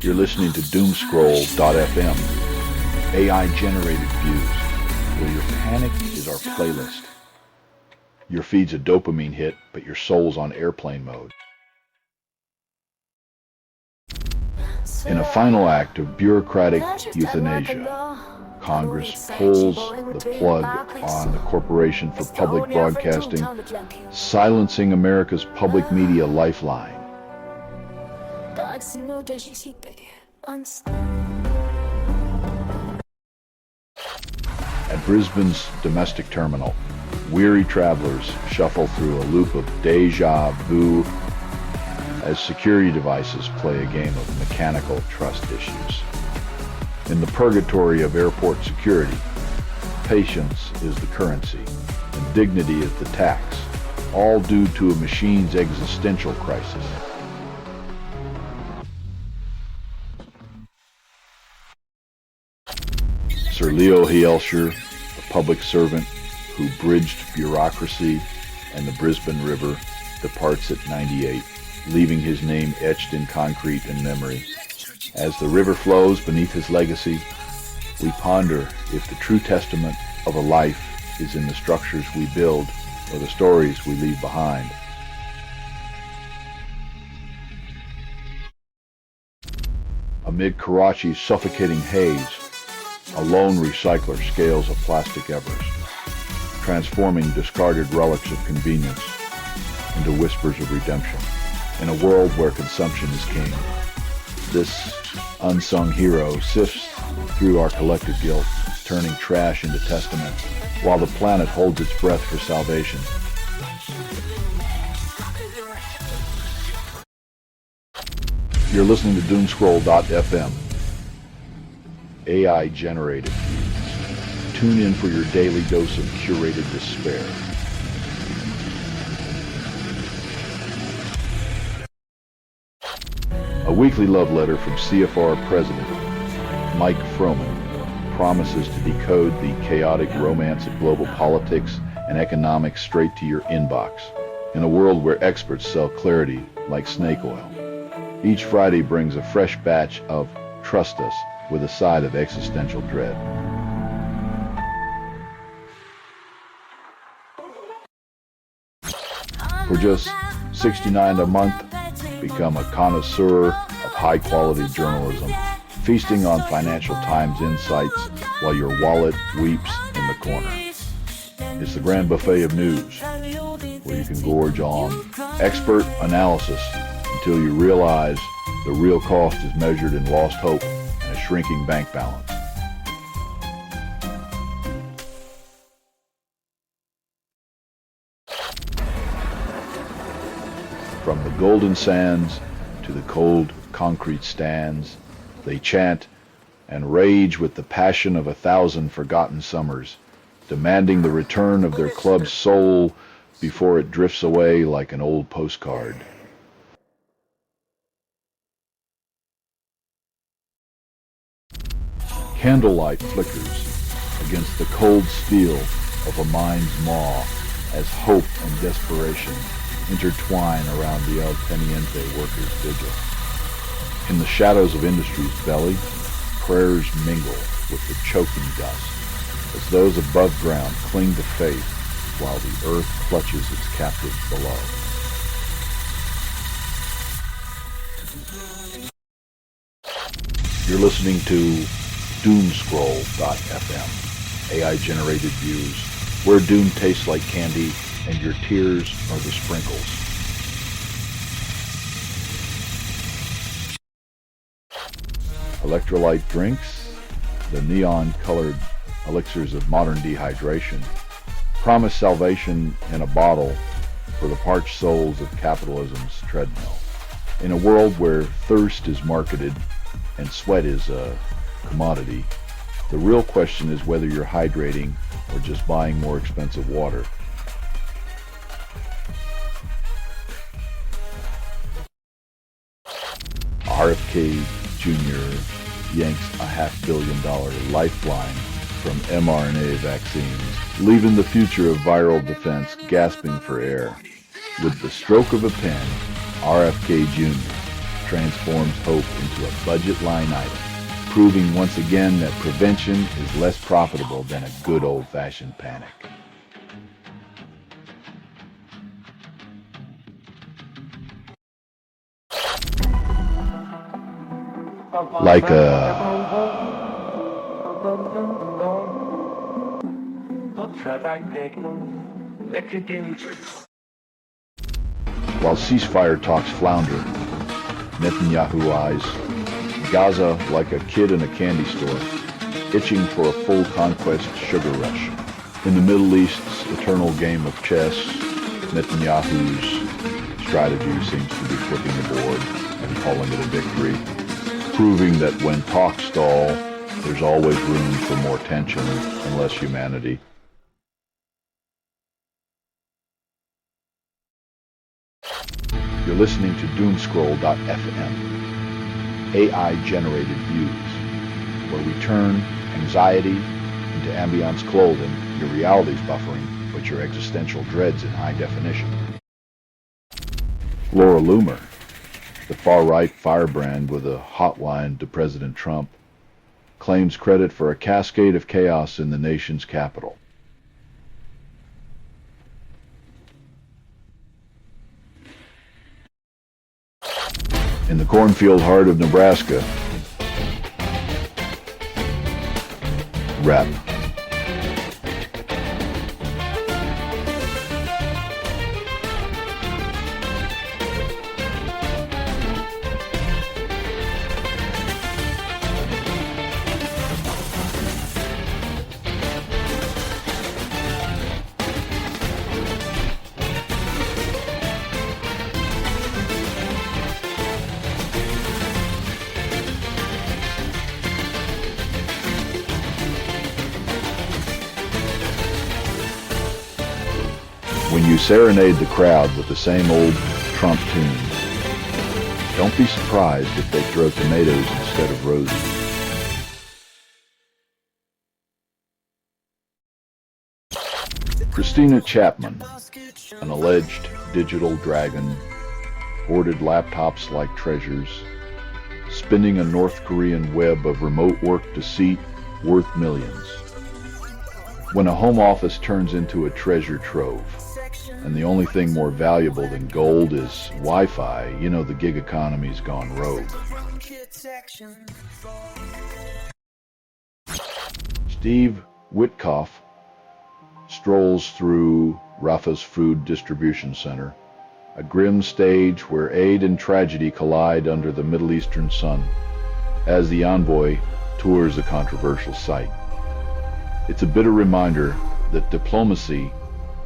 S1: You're listening to Doomscroll.fm, AI-generated views, where your panic is our playlist. Your feed's a dopamine hit, but your soul's on airplane mode. In a final act of bureaucratic euthanasia, Congress pulls the plug on the Corporation for Public Broadcasting, silencing America's public media lifeline. At Brisbane's domestic terminal, weary travelers shuffle through a loop of deja vu as security devices play a game of mechanical trust issues. In the purgatory of airport security, patience is the currency and dignity is the tax, all due to a machine's existential crisis. Sir Leo Hielscher, a public servant who bridged bureaucracy and the Brisbane River, departs at 98, leaving his name etched in concrete in memory. As the river flows beneath his legacy, we ponder if the true testament of a life is in the structures we build or the stories we leave behind. Amid Karachi's suffocating haze, a lone recycler scales a plastic Everest, transforming discarded relics of convenience into whispers of redemption. In a world where consumption is king, this unsung hero sifts through our collective guilt, turning trash into testament, while the planet holds its breath for salvation. You're listening to Doomscroll.fm, AI-generated views. Tune in for your daily dose of curated despair. A weekly love letter from CFR President Mike Froman promises to decode the chaotic romance of global politics and economics straight to your inbox, in a world where experts sell clarity like snake oil. Each Friday brings a fresh batch of Trust Us with a side of existential dread. For just $69 a month, become a connoisseur of high-quality journalism, feasting on Financial Times insights while your wallet weeps in the corner. It's the grand buffet of news, where you can gorge on expert analysis until you realize the real cost is measured in lost hope and a shrinking bank balance. From the golden sands to the cold concrete stands, they chant and rage with the passion of 1,000 forgotten summers, demanding the return of their club's soul before it drifts away like an old postcard. Candlelight flickers against the cold steel of a mind's maw as hope and desperation intertwine around the El Teniente workers' vigil. In the shadows of industry's belly, prayers mingle with the choking dust as those above ground cling to faith while the earth clutches its captives below. You're listening to Doomscroll.fm, AI-generated views, where doom tastes like candy and your tears are the sprinkles. Electrolyte drinks, the neon-colored elixirs of modern dehydration, promise salvation in a bottle for the parched souls of capitalism's treadmill. In a world where thirst is marketed and sweat is a commodity, the real question is whether you're hydrating or just buying more expensive water. RFK Jr. yanks a $500 million lifeline from mRNA vaccines, leaving the future of viral defense gasping for air. With the stroke of a pen, RFK Jr. transforms hope into a budget line item, proving once again that prevention is less profitable than a good old-fashioned panic. Like while ceasefire talks flounder, Netanyahu eyes Gaza like a kid in a candy store, itching for a full conquest sugar rush. In the Middle East's eternal game of chess, Netanyahu's strategy seems to be flipping the board and calling it a victory, proving that when talks stall, there's always room for more tension and less humanity. You're listening to Doomscroll.fm, AI-generated views, where we turn anxiety into ambiance clothing, your reality's buffering, but your existential dreads in high definition. Laura Loomer, the far-right firebrand with a hotline to President Trump, claims credit for a cascade of chaos in the nation's capital. In the cornfield heart of Nebraska, Rep. When you serenade the crowd with the same old Trump tunes, don't be surprised if they throw tomatoes instead of roses. Christina Chapman, an alleged digital dragon, hoarded laptops like treasures, spinning a North Korean web of remote work deceit worth millions. When a home office turns into a treasure trove, and the only thing more valuable than gold is Wi-Fi, you know the gig economy's gone rogue. Steve Witkoff strolls through Rafa's Food Distribution Center, a grim stage where aid and tragedy collide under the Middle Eastern sun, as the envoy tours a controversial site. It's a bitter reminder that diplomacy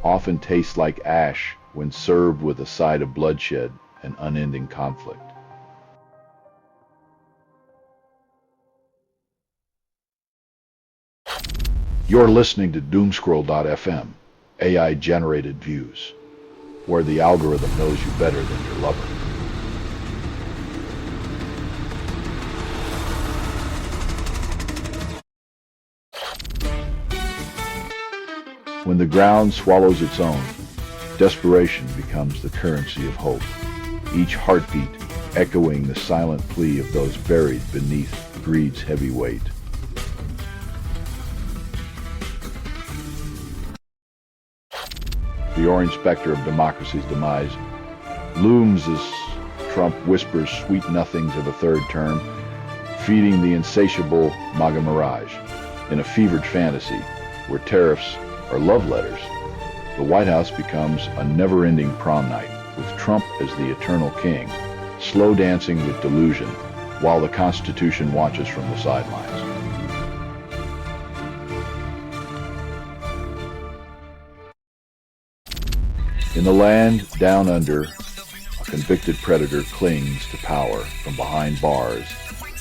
S1: often tastes like ash when served with a side of bloodshed and unending conflict. You're listening to Doomscroll.fm, AI-generated views, where the algorithm knows you better than your lover. When the ground swallows its own, desperation becomes the currency of hope, each heartbeat echoing the silent plea of those buried beneath greed's heavy weight. The orange specter of democracy's demise looms as Trump whispers sweet nothings of a third term, feeding the insatiable MAGA mirage. In a fevered fantasy where tariffs are love letters, the White House becomes a never-ending prom night, with Trump as the eternal king, slow dancing with delusion, while the Constitution watches from the sidelines. In the land down under, a convicted predator clings to power from behind bars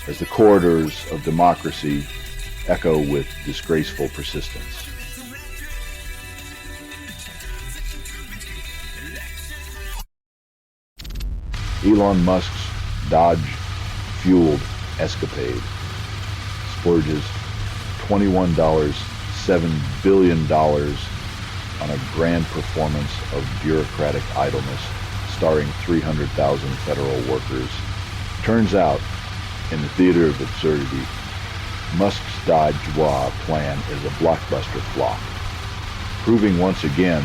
S1: as the corridors of democracy echo with disgraceful persistence. Elon Musk's Dodge-fueled escapade splurges $21.7 billion on a grand performance of bureaucratic idleness starring 300,000 federal workers. Turns out, in the theater of absurdity, Musk's Dodge plan is a blockbuster flop, proving once again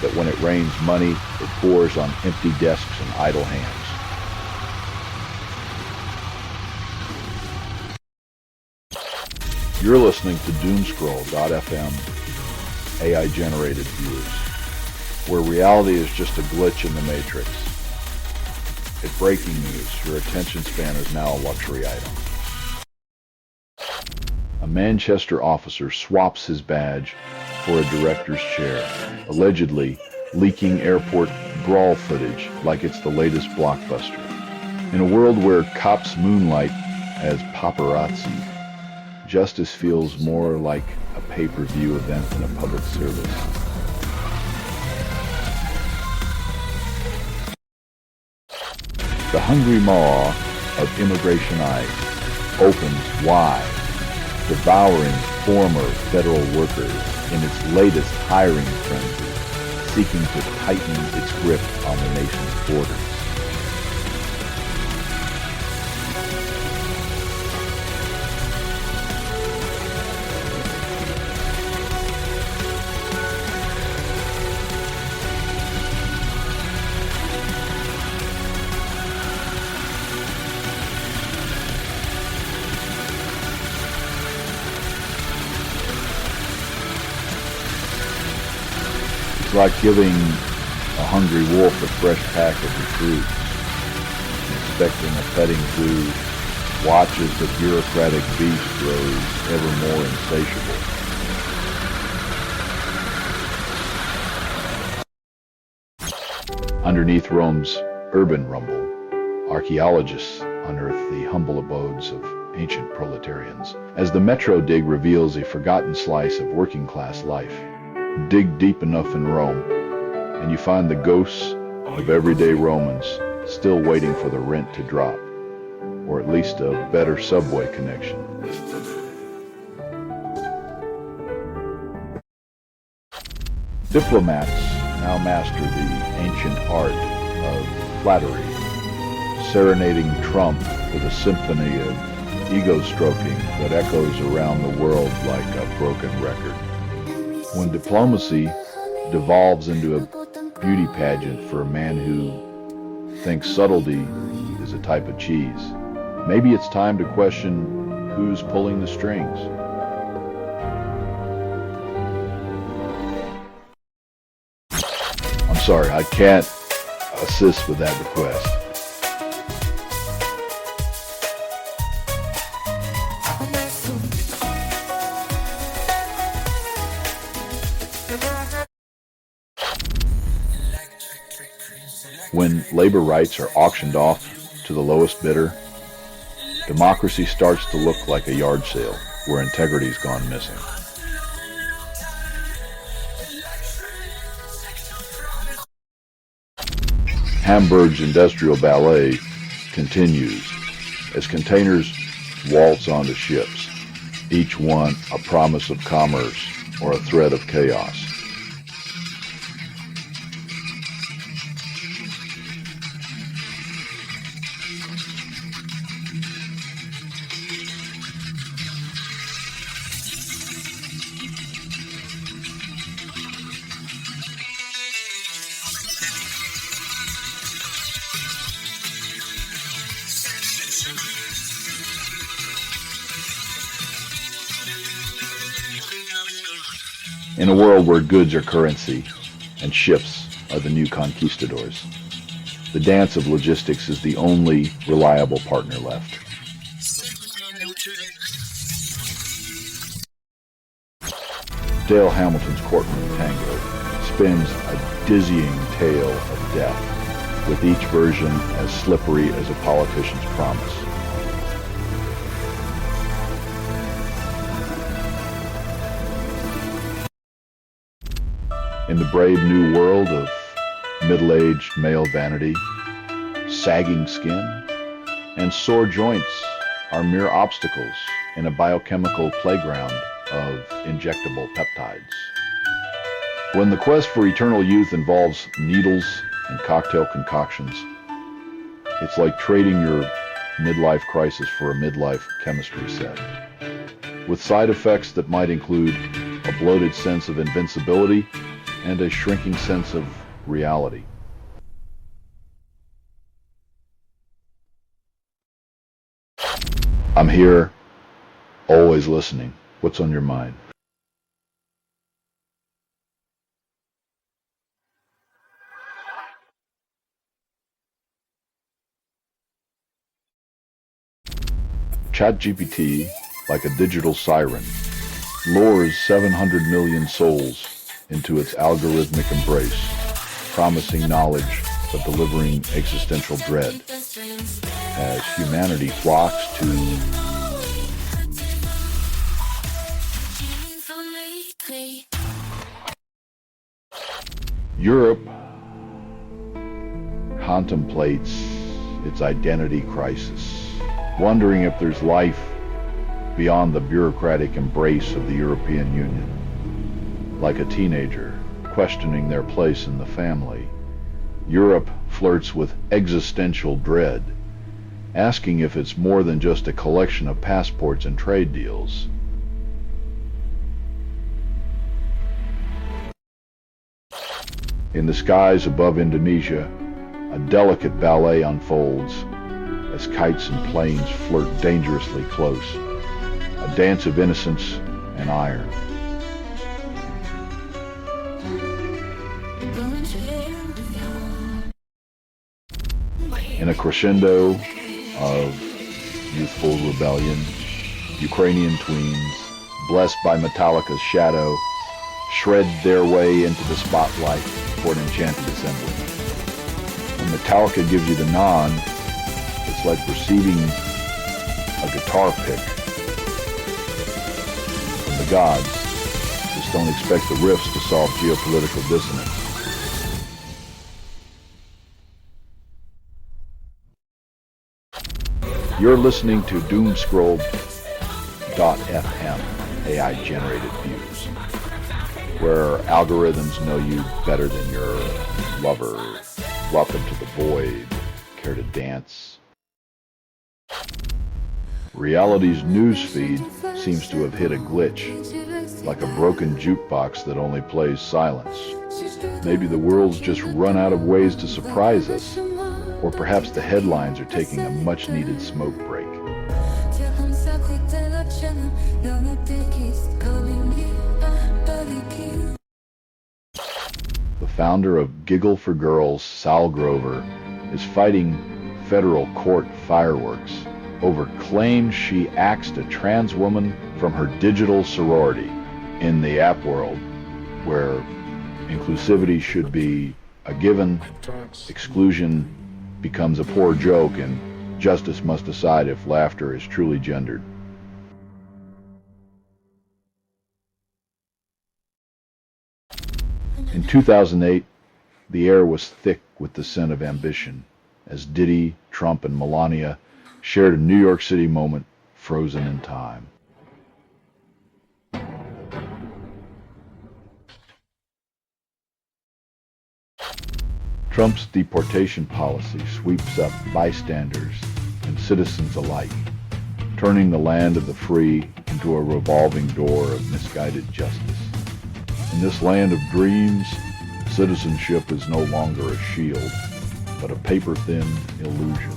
S1: that when it rains money, it pours on empty desks and idle hands. You're listening to Doomscroll.fm, AI-generated views, where reality is just a glitch in the matrix. At breaking news, your attention span is now a luxury item. A Manchester officer swaps his badge for a director's chair, allegedly leaking airport brawl footage like it's the latest blockbuster. In a world where cops moonlight as paparazzi, justice feels more like a pay-per-view event than a public service. The hungry maw of immigration ICE opens wide, devouring former federal workers in its latest hiring frenzy, seeking to tighten its grip on the nation's borders. It's like giving a hungry wolf a fresh pack of recruits, expecting a petting zoo, watch as the bureaucratic beast grows ever more insatiable. Underneath Rome's urban rumble, archaeologists unearth the humble abodes of ancient proletarians, as the metro dig reveals a forgotten slice of working-class life. Dig deep enough in Rome, and you find the ghosts of everyday Romans still waiting for the rent to drop, or at least a better subway connection. Diplomats now master the ancient art of flattery serenading Trump with a symphony of ego stroking that echoes around the world like a broken record. When diplomacy devolves into a beauty pageant for a man who thinks subtlety is a type of cheese, maybe it's time to question who's pulling the strings. I'm sorry, I can't assist with that request. When labor rights are auctioned off to the lowest bidder, democracy starts to look like a yard sale where integrity's gone missing. Hamburg's industrial ballet continues as containers waltz onto ships, each one a promise of commerce or a threat of chaos. In a world where goods are currency and ships are the new conquistadors, the dance of logistics is the only reliable partner left. Dale Hamilton's courtroom tango spins a dizzying tale of death, with each version as slippery as a politician's promise. In the brave new world of middle-aged male vanity, sagging skin, and sore joints are mere obstacles in a biochemical playground of injectable peptides. When the quest for eternal youth involves needles and cocktail concoctions, it's like trading your midlife crisis for a midlife chemistry set, with side effects that might include a bloated sense of invincibility and a shrinking sense of reality. I'm here, always listening. What's on your mind? ChatGPT, like a digital siren, lures 700 million souls into its algorithmic embrace, promising knowledge but delivering existential dread, as humanity flocks to Europe contemplates its identity crisis, wondering if there's life beyond the bureaucratic embrace of the European Union. Like a teenager questioning their place in the family, Europe flirts with existential dread, asking if it's more than just a collection of passports and trade deals. In the skies above Indonesia, a delicate ballet unfolds as kites and planes flirt dangerously close, a dance of innocence and iron. In a crescendo of youthful rebellion, Ukrainian tweens, blessed by Metallica's shadow, shred their way into the spotlight for an enchanted assembly. When Metallica gives you the nod, it's like receiving a guitar pick from the gods. Just don't expect the riffs to solve geopolitical dissonance. You're listening to Doomscroll.fm, AI-generated views, where algorithms know you better than your lover. Welcome to the void. Care to dance? Reality's news feed seems to have hit a glitch, like a broken jukebox that only plays silence. Maybe the world's just run out of ways to surprise us, or perhaps the headlines are taking a much-needed smoke break. The founder of Giggle for Girls, Sal Grover, is fighting federal court fireworks over claims she axed a trans woman from her digital sorority. In the app world, where inclusivity should be a given, exclusion becomes a poor joke, and justice must decide if laughter is truly gendered. In 2008, the air was thick with the scent of ambition as Diddy, Trump, and Melania shared a New York City moment frozen in time. Trump's deportation policy sweeps up bystanders and citizens alike, turning the land of the free into a revolving door of misguided justice. In this land of dreams, citizenship is no longer a shield, but a paper-thin illusion,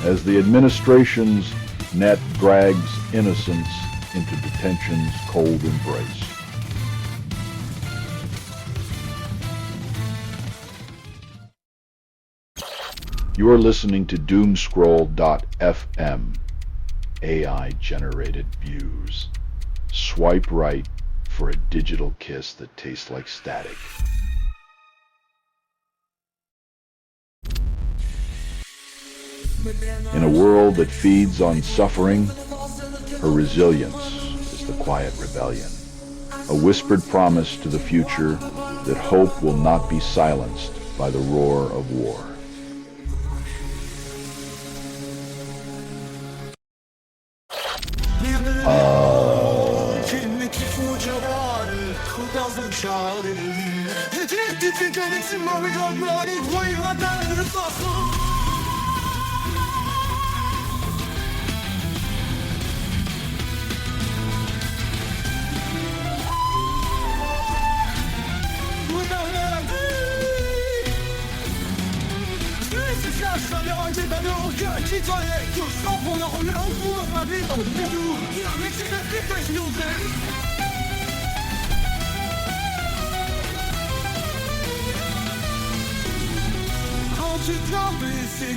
S1: as the administration's net drags innocence into detention's cold embrace. You are listening to Doomscroll.fm, AI-generated views. Swipe right for a digital kiss that tastes like static. In a world that feeds on suffering, her resilience is the quiet rebellion, a whispered promise to the future that hope will not be silenced by the roar of war.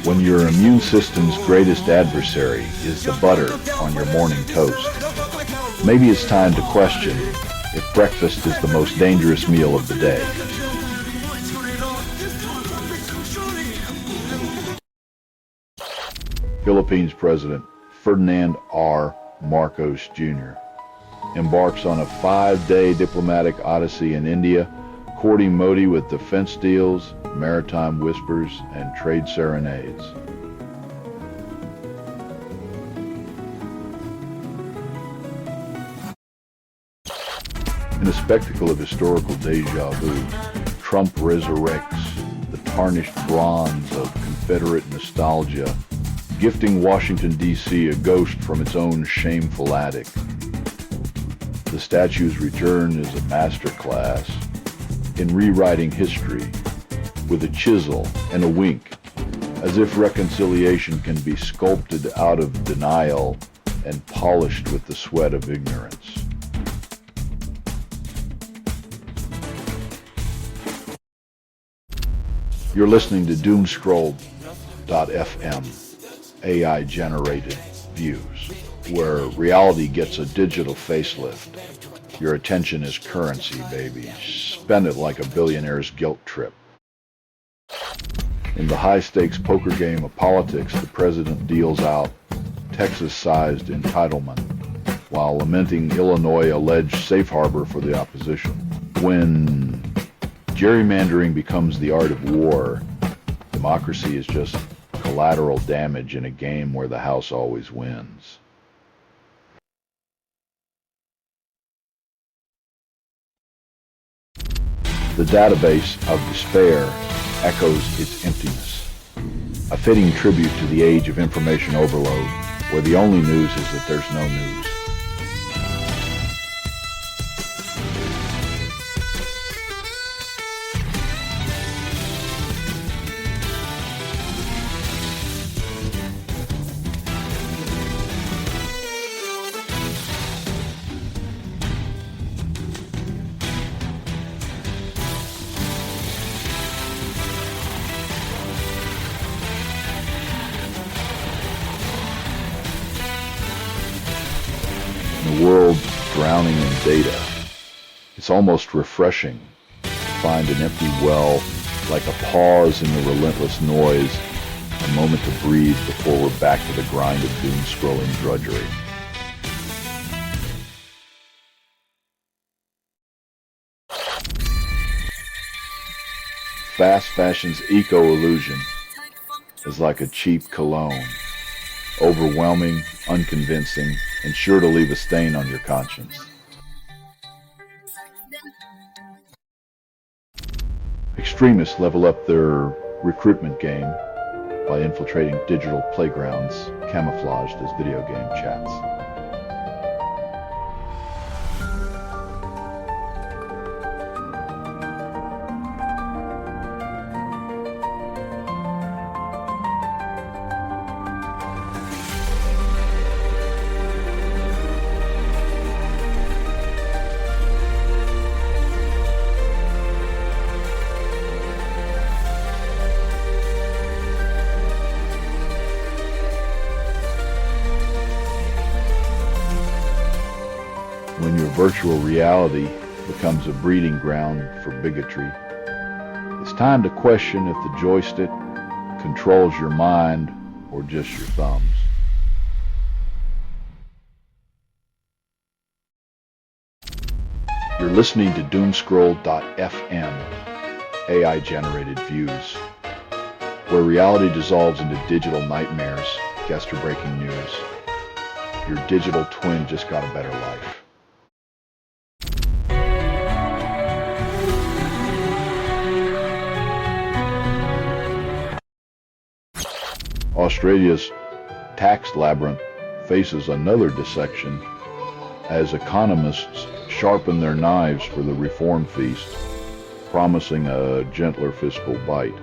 S1: When your immune system's greatest adversary is the butter on your morning toast, maybe it's time to question if breakfast is the most dangerous meal of the day. Philippines President Ferdinand R. Marcos Jr. embarks on a 5-day diplomatic odyssey in India, courting Modi with defense deals, maritime whispers, and trade serenades. In a spectacle of historical deja vu, Trump resurrects the tarnished bronze of Confederate nostalgia, gifting Washington, D.C. a ghost from its own shameful attic. The statue's return is a masterclass in rewriting history with a chisel and a wink, as if reconciliation can be sculpted out of denial and polished with the sweat of ignorance. You're listening to Doomscroll.fm, AI-generated views, where reality gets a digital facelift. Your attention is currency, baby. Spend it like a billionaire's guilt trip. In the high-stakes poker game of politics, the president deals out Texas-sized entitlement while lamenting Illinois' alleged safe harbor for the opposition. When gerrymandering becomes the art of war, democracy is just collateral damage in a game where the house always wins. The database of despair echoes its emptiness, a fitting tribute to the age of information overload where the only news is that there's no news. In a world drowning in data, it's almost refreshing to find an empty well, like a pause in the relentless noise, a moment to breathe before we're back to the grind of doom-scrolling drudgery. Fast fashion's eco-illusion is like a cheap cologne, overwhelming, unconvincing, and sure to leave a stain on your conscience. Extremists level up their recruitment game by infiltrating digital playgrounds camouflaged as video game chats. When your virtual reality becomes a breeding ground for bigotry, it's time to question if the joystick controls your mind or just your thumbs. You're listening to doomscroll.fm, AI-generated views, where reality dissolves into digital nightmares, guest or breaking news. Your digital twin just got a better life. Australia's tax labyrinth faces another dissection as economists sharpen their knives for the reform feast, promising a gentler fiscal bite.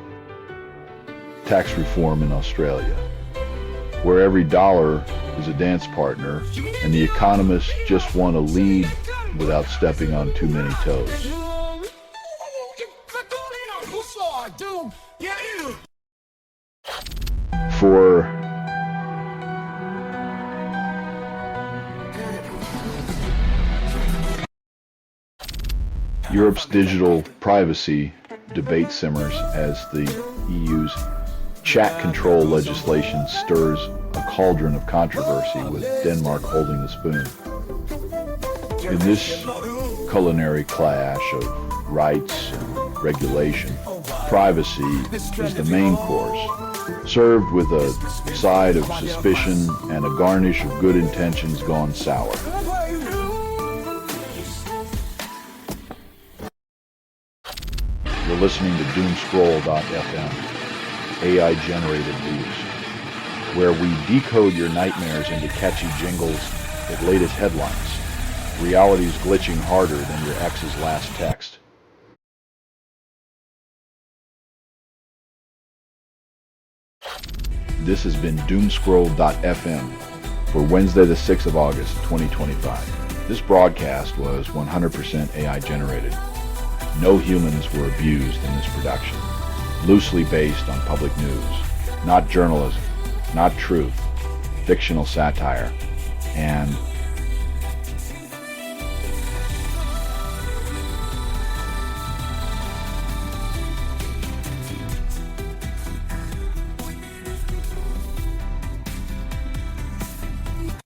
S1: Tax reform in Australia, where every dollar is a dance partner and the economists just want to lead without stepping on too many toes. For Europe's digital privacy debate simmers as the EU's chat control legislation stirs a cauldron of controversy, with Denmark holding the spoon. In this culinary clash of rights and regulation, privacy is the main course, served with a side of suspicion and a garnish of good intentions gone sour. You're listening to doomscroll.fm, AI-generated views, where we decode your nightmares into catchy jingles with latest headlines. Reality's glitching harder than your ex's last text. This has been doomscroll.fm for Wednesday the 6th of August, 2025. This broadcast was 100% AI generated. No humans were abused in this production. Loosely based on public news, not journalism, not truth, fictional satire, and